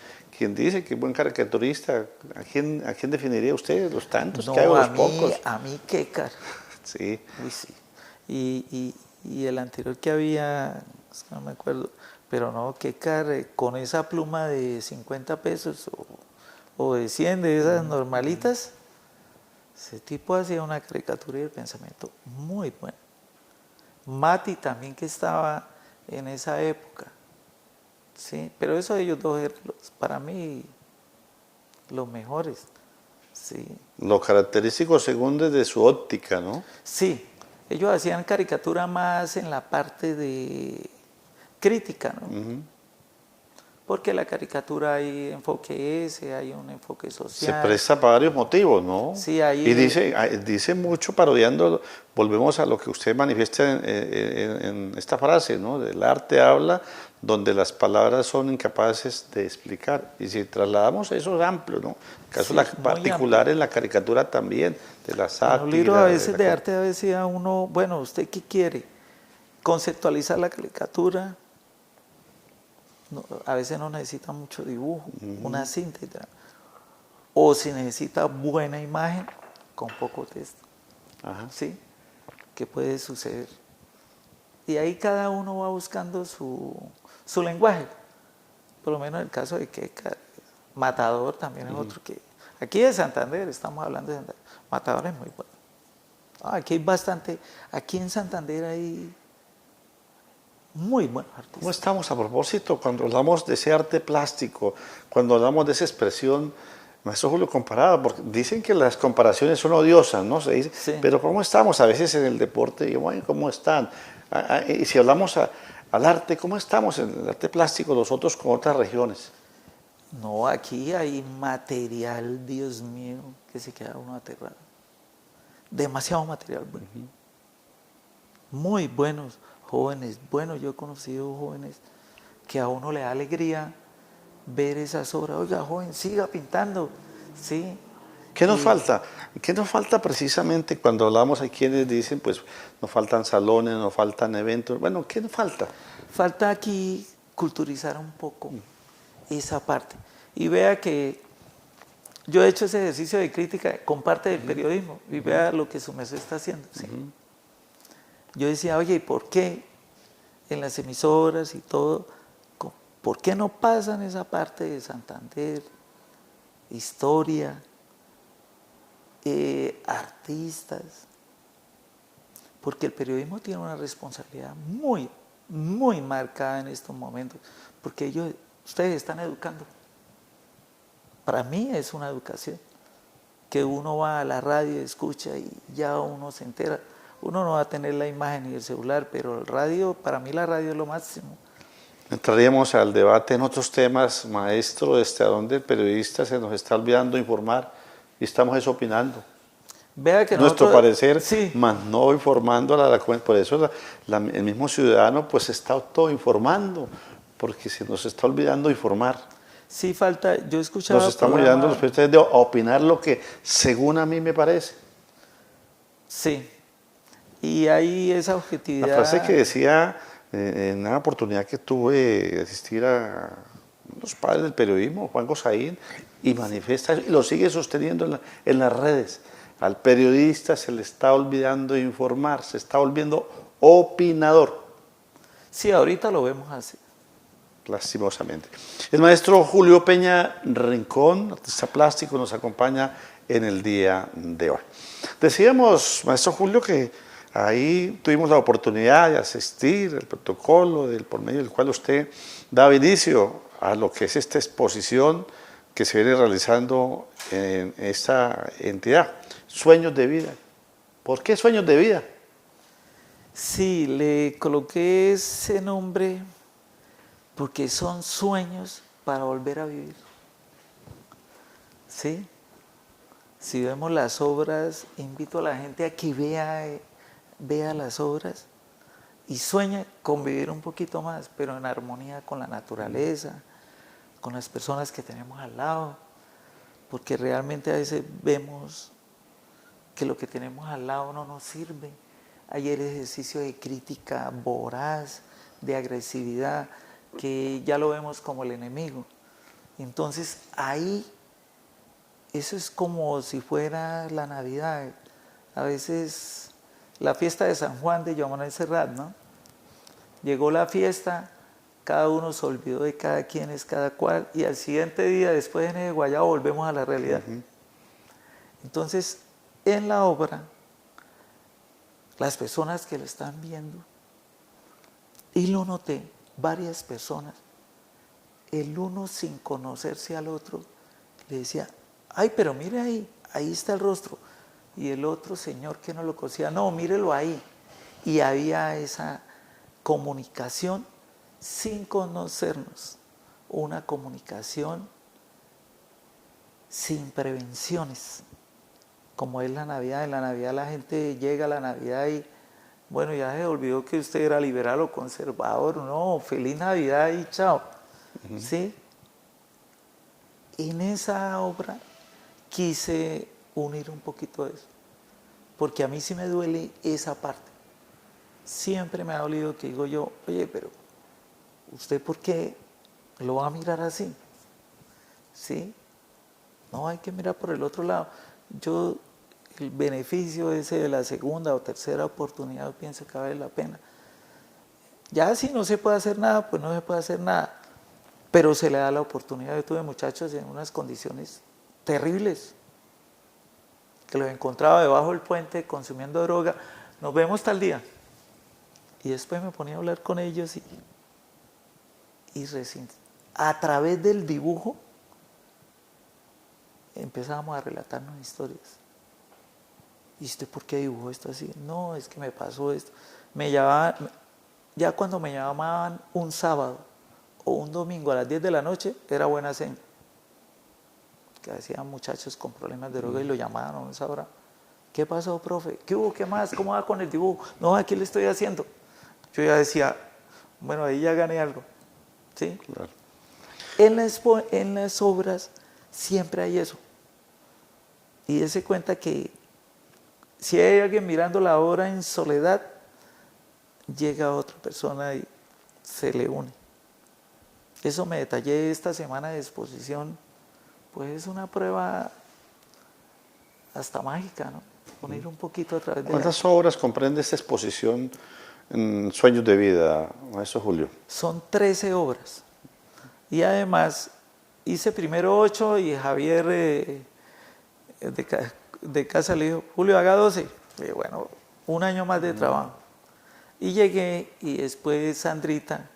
dice que es buen caricaturista, ¿a quién definiría usted? ¿Los tantos que hay o los pocos? A mí, Kécar. Sí. Uy, sí. Y el anterior que había, es que no me acuerdo, pero no, Kécar con esa pluma de 50 pesos o de 100 de esas normalitas, ese tipo hacía una caricatura y el pensamiento muy bueno. Mati también, que estaba en esa época, sí, pero esos ellos dos eran para mí los mejores, sí. Lo característico según desde su óptica, ¿no? Sí, ellos hacían caricatura más en la parte de crítica, ¿no? Porque la caricatura hay enfoque hay un enfoque social. Se presta para varios motivos, ¿no? Sí, ahí. Y dice mucho parodiando, volvemos a lo que usted manifiesta en esta frase, ¿no? El arte habla donde las palabras son incapaces de explicar. Y si trasladamos eso es amplio, ¿no? El caso particular en la caricatura también, de la sátira. Un libro a veces de arte, a veces a uno, bueno, ¿usted qué quiere? Conceptualizar la caricatura. No, a veces no necesita mucho dibujo, una síntesis. O si necesita buena imagen, con poco texto. ¿Sí? ¿Qué puede suceder? Y ahí cada uno va buscando su lenguaje. Por lo menos en el caso de que Matador también es otro que... Aquí de Santander, estamos hablando de Santander. Matador es muy bueno. Aquí hay bastante... Aquí en Santander hay... muy buenos artistas. ¿Cómo estamos a propósito cuando hablamos de ese arte plástico, cuando hablamos de esa expresión, maestro Julio, comparada? Porque dicen que las comparaciones son odiosas, ¿no? Se dice, sí. Pero ¿cómo estamos a veces en el deporte? Y bueno, ¿cómo están? Y si hablamos al arte, ¿cómo estamos en el arte plástico nosotros con otras regiones? No, aquí hay material, Dios mío, que se queda uno aterrado. Demasiado material bueno. Muy buenos. Jóvenes, bueno, yo he conocido jóvenes que a uno le da alegría ver esas obras. Oiga, joven, siga pintando, ¿sí? ¿Qué nos falta? ¿Qué nos falta precisamente cuando hablamos? Hay quienes dicen, pues nos faltan salones, nos faltan eventos. Bueno, ¿qué nos falta? Falta aquí culturizar un poco esa parte. Y vea que yo he hecho ese ejercicio de crítica con parte del periodismo y vea lo que su merced está haciendo. ¿sí? Yo decía, oye, ¿y por qué en las emisoras y todo, por qué no pasan esa parte de Santander, historia, artistas? Porque el periodismo tiene una responsabilidad muy, muy marcada en estos momentos, porque ustedes están educando. Para mí es una educación, que uno va a la radio, escucha y ya uno se entera. Uno no va a tener la imagen ni el celular, pero el radio, para mí la radio es lo máximo. Entraríamos al debate en otros temas, maestro, a dónde el periodista se nos está olvidando informar y estamos opinando. Vea que Nuestro parecer, sí. más no informando a la cuenta. Por eso el mismo ciudadano pues se está autoinformando, porque se nos está olvidando informar. Sí falta, yo escuchaba... Nos estamos olvidando los periodistas de opinar lo que según a mí me parece. Sí, y hay esa objetividad... La frase que decía en una oportunidad que tuve de asistir a los padres del periodismo, Juan Gosaín, y manifiesta y lo sigue sosteniendo en las redes. Al periodista se le está olvidando informar, se está volviendo opinador. Sí, ahorita lo vemos así. Lastimosamente. El maestro Julio Peña Rincón, artista plástico, nos acompaña en el día de hoy. Decíamos, maestro Julio, que ahí tuvimos la oportunidad de asistir al protocolo por medio del cual usted daba inicio a lo que es esta exposición que se viene realizando en esta entidad. Sueños de vida. ¿Por qué sueños de vida? Sí, le coloqué ese nombre porque son sueños para volver a vivir. ¿Sí? Si vemos las obras, invito a la gente a que vea las obras y sueñe con vivir un poquito más, pero en armonía con la naturaleza, con las personas que tenemos al lado, porque realmente a veces vemos que lo que tenemos al lado no nos sirve. Hay el ejercicio de crítica voraz, de agresividad, que ya lo vemos como el enemigo. Entonces ahí, eso es como si fuera la Navidad. A veces la fiesta de San Juan de Joan Manuel Serrat, ¿no? Llegó la fiesta, cada uno se olvidó de cada quien es cada cual, y al siguiente día, después de Guayabo, volvemos a la realidad. Entonces, en la obra, las personas que lo están viendo, y lo noté, varias personas, el uno sin conocerse al otro, le decía, ay, pero mire ahí está el rostro. Y el otro señor que no lo conocía, no, mírelo ahí. Y había esa comunicación sin conocernos, una comunicación sin prevenciones, como es la Navidad. En la Navidad la gente llega a la Navidad y, bueno, ya se olvidó que usted era liberal o conservador, no, feliz Navidad y chao. ¿Sí? En esa obra quise unir un poquito de eso, porque a mí sí me duele esa parte. Siempre me ha dolido que digo yo, oye, pero ¿usted por qué lo va a mirar así? ¿Sí? No, hay que mirar por el otro lado. Yo, el beneficio ese de la segunda o tercera oportunidad, yo pienso que vale la pena. Ya si no se puede hacer nada, pues no se puede hacer nada, pero se le da la oportunidad. Yo tuve muchachos en unas condiciones terribles, que los encontraba debajo del puente consumiendo droga, nos vemos tal día. Y después me ponía a hablar con ellos y recién, a través del dibujo, empezábamos a relatarnos historias. ¿Y usted por qué dibujó esto así? No, es que me pasó esto. Me llamaban, ya cuando me llamaban un sábado o un domingo a las 10 de la noche, era buena señal. Que hacían muchachos con problemas de droga y lo llamaban a esa hora. ¿Qué pasó, profe? ¿Qué hubo? ¿Qué más? ¿Cómo va con el dibujo? No, aquí le estoy haciendo. Yo ya decía, bueno, ahí ya gané algo. ¿Sí? Claro. En las obras siempre hay eso. y dése cuenta que si hay alguien mirando la obra en soledad, llega otra persona y se le une. Eso me detallé esta semana de exposición, pues es una prueba hasta mágica, ¿no? Poner un poquito a través de ¿Cuántas obras comprende esta exposición en Sueños de Vida, maestro Julio? Son 13 obras. Y además hice primero 8 y Javier de casa le dijo, Julio, haga 12. Y bueno, un año más de trabajo. Y llegué y después Sandrita,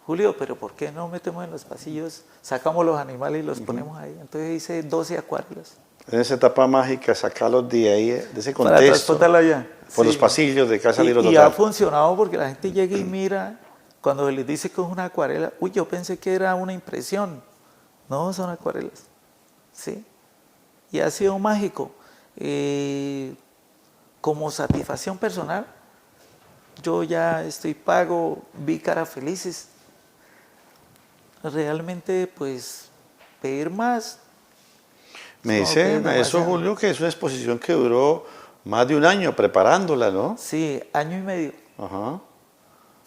Julio, pero ¿por qué no metemos en los pasillos, sacamos los animales y los ponemos ahí? Entonces hice 12 acuarelas. En esa etapa mágica, sacarlos de ahí, de ese Para contexto, transportarla allá. por los Sí. pasillos de Casa Libro Y ha Total. funcionado porque la gente llega y mira, cuando les dice que es una acuarela, uy, yo pensé que era una impresión. No, son acuarelas. ¿Sí? Y ha sido mágico. Como satisfacción personal, yo ya estoy pago, vi caras felices. Realmente, pues, pedir más. Me no, dice, pedir maestro demasiado. Julio, que es una exposición que duró más de un año preparándola, ¿no? Sí, año y medio. Ajá.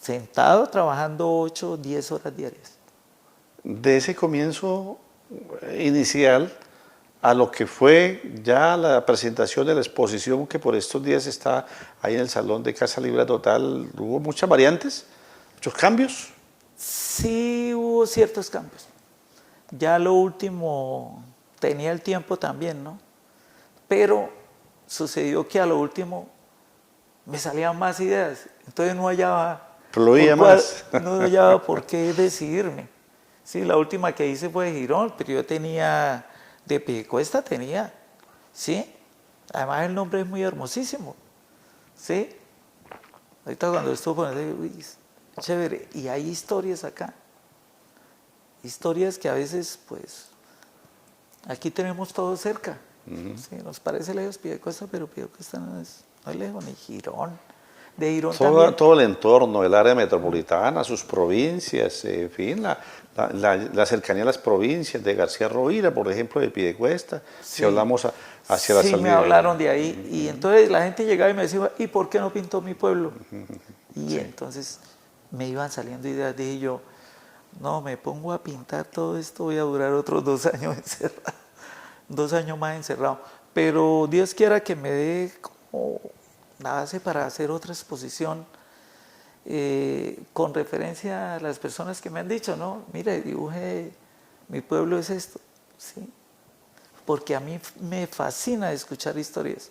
Sentado, trabajando 8, 10 horas diarias. De ese comienzo inicial a lo que fue ya la presentación de la exposición que por estos días está ahí en el Salón de Casa Libre Total, hubo muchas variantes, muchos cambios. Sí hubo ciertos cambios. Ya lo último tenía el tiempo también, ¿no? Pero sucedió que a lo último me salían más ideas. Entonces no hallaba, Fluía más. no hallaba por qué decidirme. Sí, la última que hice fue de Girón, pero yo tenía, de Piedecuesta tenía, ¿sí? Además el nombre es muy hermosísimo, ¿sí? Ahorita cuando estuvo poniendo, uy, chévere. Y hay historias acá. Historias que a veces, pues, aquí tenemos todo cerca. Sí, nos parece lejos Piedecuesta, pero Piedecuesta no es lejos, ni Girón. De Girón también. Todo el entorno, el área metropolitana, sus provincias, en fin, la cercanía a las provincias de García Rovira, por ejemplo, de Piedecuesta, si Sí. hablamos hacia la Sí, salida. me hablaron de ahí. Y entonces la gente llegaba y me decía, ¿y por qué no pintó mi pueblo? Y entonces me iban saliendo ideas. Dije yo, no, me pongo a pintar todo esto, voy a durar otros 2 años encerrado. 2 años más encerrado. Pero Dios quiera que me dé como la base para hacer otra exposición con referencia a las personas que me han dicho, ¿no? Mire, dibuje, mi pueblo es esto, ¿sí? Porque a mí me fascina escuchar historias.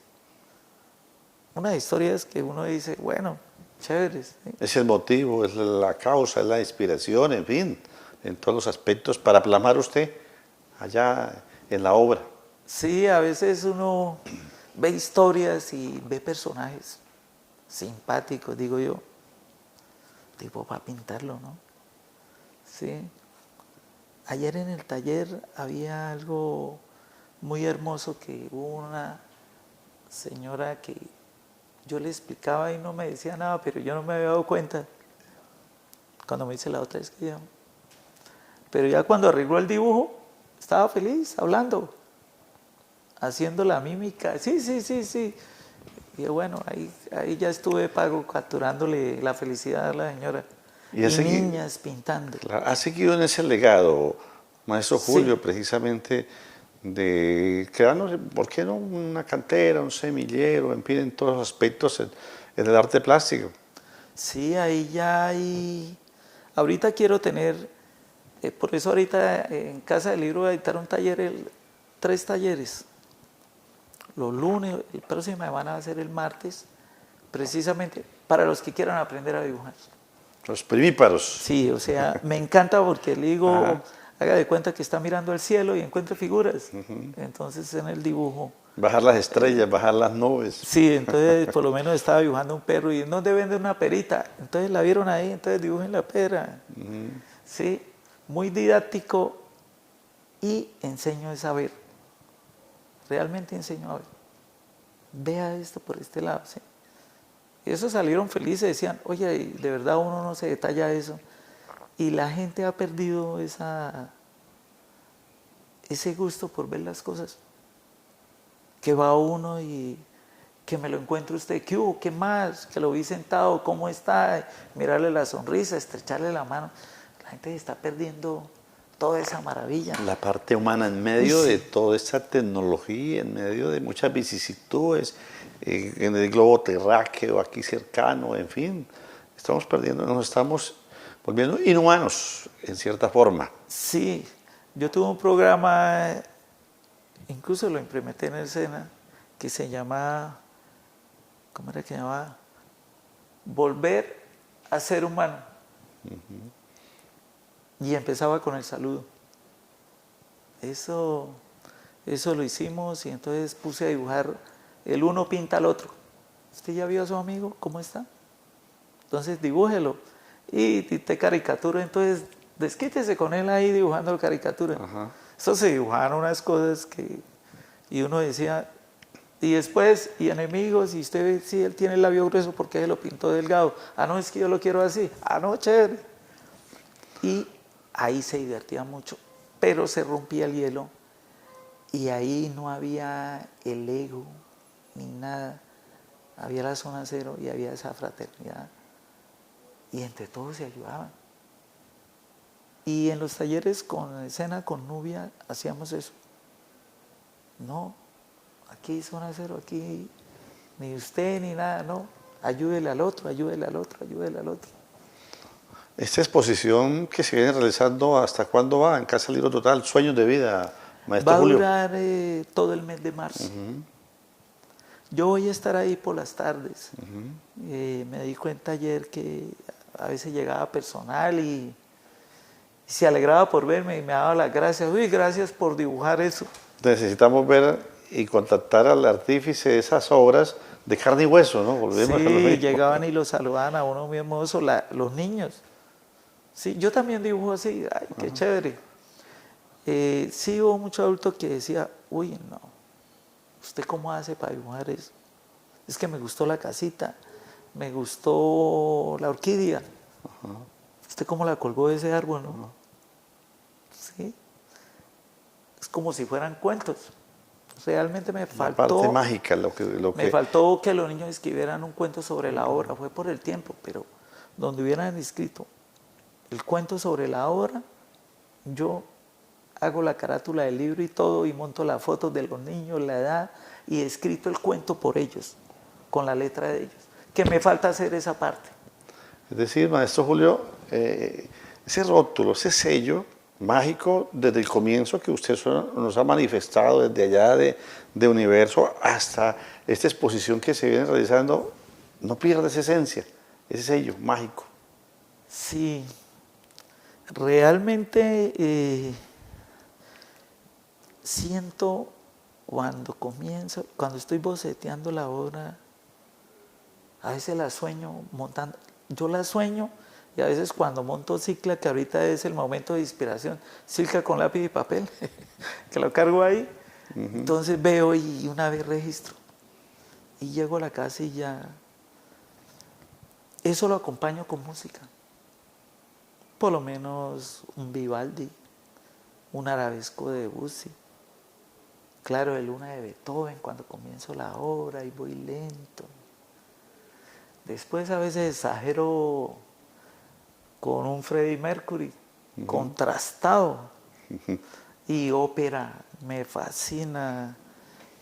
Unas historias que uno dice, bueno, chéveres. ¿sí? Es el motivo, es la causa, es la inspiración, en fin, en todos los aspectos para plasmar usted allá en la obra. Sí, a veces uno ve historias y ve personajes simpáticos, digo yo, tipo para pintarlo, ¿no? Sí. Ayer en el taller había algo muy hermoso que hubo una señora que yo le explicaba y no me decía nada, pero yo no me había dado cuenta cuando me hice la otra vez que yo. Pero ya cuando arregló el dibujo, estaba feliz, hablando, haciendo la mímica. Sí, sí, sí, sí. Y bueno, ahí ya estuve pago capturándole la felicidad a la señora. Y niñas pintando. Claro, ha seguido en ese legado, maestro Julio, Sí. precisamente de crearnos, ¿por qué no una cantera, un semillero, en fin, en todos los aspectos en el arte plástico? Sí, ahí ya hay. Ahorita quiero tener, por eso ahorita en Casa del Libro voy a dictar un taller, 3 talleres. Los lunes, el próximo semana va a ser el martes, precisamente para los que quieran aprender a dibujar. Los primíparos. Sí, o sea, me encanta porque le digo, Ajá. haga de cuenta que está mirando al cielo y encuentra figuras. Entonces en el dibujo. Bajar las estrellas, bajar las nubes. Sí, entonces por lo menos estaba dibujando un perro y ¿dónde vende una perita? Entonces la vieron ahí, entonces dibujen la pera. Sí, muy didáctico y enseño a saber. Realmente enseño a ver. Vea esto por este lado, ¿sí? Y esos salieron felices, decían, oye, de verdad uno no se detalla eso. Y la gente ha perdido ese gusto por ver las cosas. que va uno y que me lo encuentre usted, ¿qué hubo? ¿Qué más? Que lo vi sentado, ¿cómo está? Mirarle la sonrisa, estrecharle la mano. La gente se está perdiendo toda esa maravilla. La parte humana en medio Uy, de sí. toda esta tecnología, en medio de muchas vicisitudes, en el globo terráqueo, aquí cercano, en fin, estamos perdiendo, nos estamos volviendo inhumanos en cierta forma. Sí, yo tuve un programa, incluso lo implementé en el SENA, que se llama, ¿cómo era que se llamaba? Volver a ser humano. Y empezaba con el saludo. Eso lo hicimos y entonces puse a dibujar, el uno pinta al otro. ¿Usted ya vio a su amigo? ¿Cómo está? Entonces dibújelo. Y te caricatura, entonces desquítese con él ahí dibujando caricatura. Ajá. Eso se dibujaron unas cosas que... Y uno decía... Y después, y enemigos, y usted ve si él tiene el labio grueso, ¿por qué se lo pintó delgado? Ah, no, es que yo lo quiero así. Ah, no, chévere. Y ahí se divertía mucho, pero se rompía el hielo y ahí no había el ego ni nada. Había la zona cero y había esa fraternidad. Y entre todos se ayudaban. Y en los talleres con escena, con Nubia, hacíamos eso. No, aquí zona cero, aquí ni usted ni nada, no. Ayúdele al otro, ayúdele al otro, ayúdele al otro. Esta exposición que se viene realizando, ¿hasta cuándo va? En Casa Libro Total, Sueños de Vida, maestro Va a Julio. durar todo el mes de marzo. Yo voy a estar ahí por las tardes. Me di cuenta ayer que a veces llegaba personal y se alegraba por verme y me daba las gracias. Uy, gracias por dibujar eso. Necesitamos ver y contactar al artífice de esas obras de carne y hueso, ¿no? Volvemos a lo Sí, mismo. llegaban y lo saludaban a uno muy hermoso, los niños. Sí, yo también dibujo así, ay, qué chévere. Sí hubo mucho adulto que decía, uy, no, ¿usted cómo hace para dibujar eso? Es que me gustó la casita, me gustó la orquídea. ¿Usted cómo la colgó de ese árbol, no? Sí. Es como si fueran cuentos. Realmente me La faltó... parte mágica, Me faltó que los niños escribieran un cuento sobre la obra, fue por el tiempo, pero donde hubieran escrito el cuento sobre la obra, yo hago la carátula del libro y todo, y monto las fotos de los niños, la edad, y he escrito el cuento por ellos, con la letra de ellos. Que me falta hacer esa parte. Es decir, maestro Julio, ese rótulo, ese sello mágico desde el comienzo que usted nos ha manifestado, desde allá de Universo hasta esta exposición que se viene realizando, no pierde esa esencia, ese sello mágico. Sí, realmente siento cuando comienzo, cuando estoy boceteando la obra, a veces la sueño montando, yo la sueño y a veces cuando monto Cicla, que ahorita es el momento de inspiración, Cicla con lápiz y papel, que lo cargo ahí, entonces veo y una vez registro y llego a la casa y ya, eso lo acompaño con música, por lo menos un Vivaldi, un arabesco de Debussy, claro, el Luna de Beethoven cuando comienzo la obra y voy lento. Después a veces exagero con un Freddie Mercury contrastado y ópera me fascina,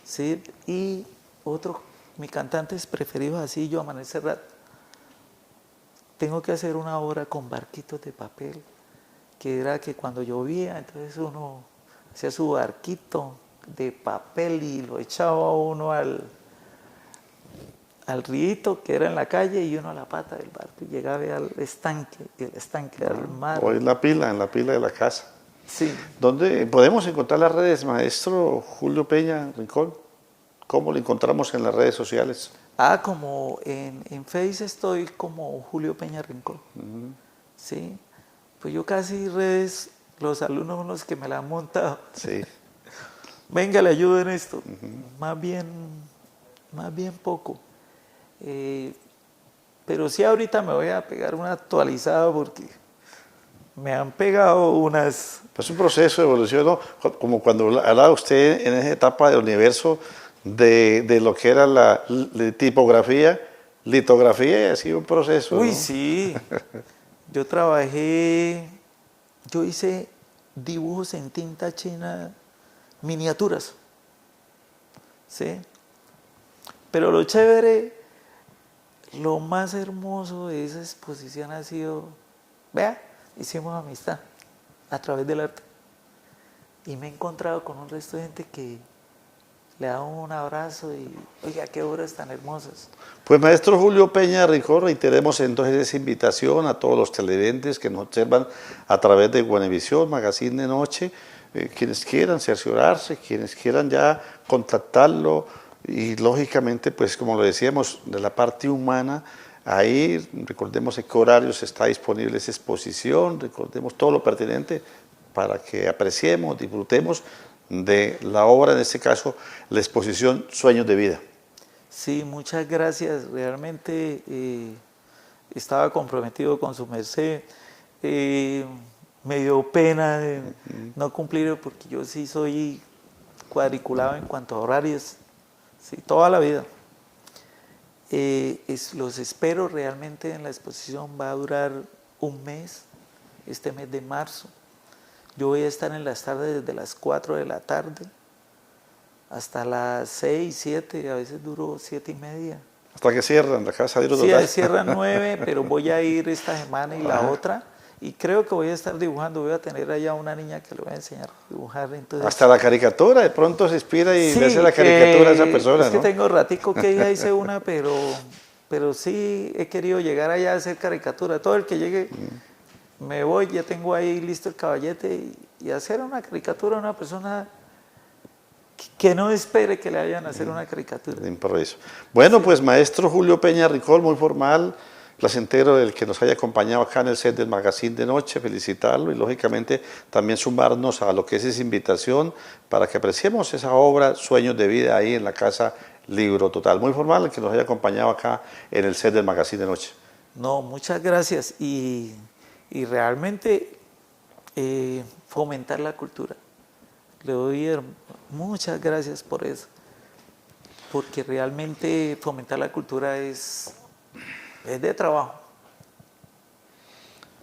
¿sí? Y otro, mis cantantes preferidos así, yo Manuel Serrat, tengo que hacer una obra con barquitos de papel, que era que cuando llovía, entonces uno hacía su barquito de papel y lo echaba uno al río que era en la calle y uno a la pata del barco y llegaba al estanque, y el estanque al mar. O en la pila de la casa. Sí. ¿Dónde podemos encontrar las redes, maestro Julio Peña Rincón? ¿Cómo lo encontramos en las redes sociales? Como en Face estoy como Julio Peña Rincón. Sí. Pues yo casi redes, los alumnos son los que me la han montado. Sí. Venga, le ayudo en esto. Más bien poco. Pero sí ahorita me voy a pegar una actualizada porque me han pegado unas... Es un proceso de evolución, ¿no? Como cuando hablaba usted en esa etapa del Universo, de lo que era la tipografía, litografía, y ha sido un proceso. Uy, ¿no? sí. Yo hice dibujos en tinta china, miniaturas. ¿Sí? Pero lo chévere, lo más hermoso de esa exposición ha sido, vea, hicimos amistad a través del arte. Y me he encontrado con un resto de gente que le da un abrazo y, oiga, qué obras tan hermosas. Pues maestro Julio Peña Rincón, reiteremos entonces esa invitación a todos los televidentes que nos observan a través de Guanevisión, Magazine de Noche, quienes quieran cerciorarse, quienes quieran ya contactarlo y lógicamente, pues como lo decíamos, de la parte humana, ahí recordemos en qué horarios está disponible esa exposición, recordemos todo lo pertinente para que apreciemos, disfrutemos de la obra, en este caso, la exposición Sueños de Vida. Sí, muchas gracias. Realmente estaba comprometido con su merced. Me dio pena de no cumplir porque yo sí soy cuadriculado en cuanto a horarios, sí, toda la vida. Los espero realmente en la exposición, va a durar un mes, este mes de marzo. Yo voy a estar en las tardes desde las 4 de la tarde hasta las 6, 7, a veces duro 7 y media. Hasta que cierran la casa de los Sí, dos. cierran 9, pero voy a ir esta semana y la otra. Y creo que voy a estar dibujando, voy a tener allá una niña que le voy a enseñar a dibujar. Entonces, hasta la caricatura, de pronto se inspira y sí, le hace la caricatura a esa persona, es que ¿no? tengo ratico que ya hice una, pero sí he querido llegar allá a hacer caricatura. Todo el que llegue, me voy, ya tengo ahí listo el caballete y hacer una caricatura a una persona que no espere que le vayan a hacer una caricatura. De improviso. Bueno, pues maestro Julio Peña Rincón, muy formal, placentero el que nos haya acompañado acá en el set del Magazine de Noche, felicitarlo y lógicamente también sumarnos a lo que es esa invitación para que apreciemos esa obra Sueños de Vida ahí en la Casa Libro Total. Muy formal el que nos haya acompañado acá en el set del Magazine de Noche. No, muchas gracias y realmente fomentar la cultura. Le doy muchas gracias por eso, porque realmente fomentar la cultura es de trabajo.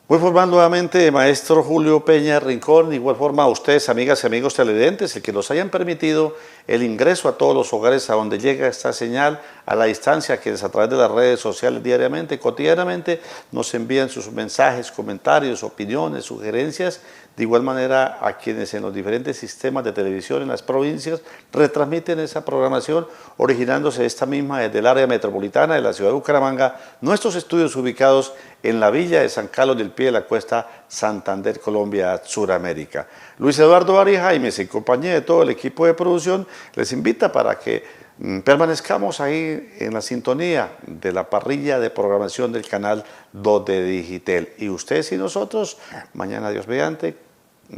Muy formal nuevamente, maestro Julio Peña Rincón, de igual forma a ustedes, amigas y amigos televidentes, el que nos hayan permitido el ingreso a todos los hogares a donde llega esta señal a la distancia, quienes a través de las redes sociales diariamente, cotidianamente, nos envían sus mensajes, comentarios, opiniones, sugerencias, de igual manera a quienes en los diferentes sistemas de televisión en las provincias retransmiten esa programación, originándose esta misma desde el área metropolitana de la ciudad de Bucaramanga, nuestros estudios ubicados en la villa de San Carlos del Pie de la Cuesta, Santander, Colombia, Suramérica. Luis Eduardo Ari Jaimes, en compañía de todo el equipo de producción, les invita para que permanezcamos ahí en la sintonía de la parrilla de programación del canal 2 de Digitel. Y ustedes y nosotros, mañana Dios mediante,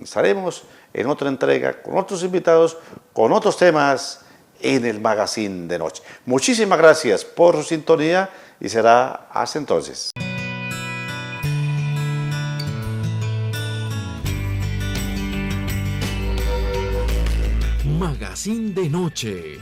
estaremos en otra entrega con otros invitados, con otros temas en el Magazine de Noche. Muchísimas gracias por su sintonía y será hasta entonces. Magazine de Noche.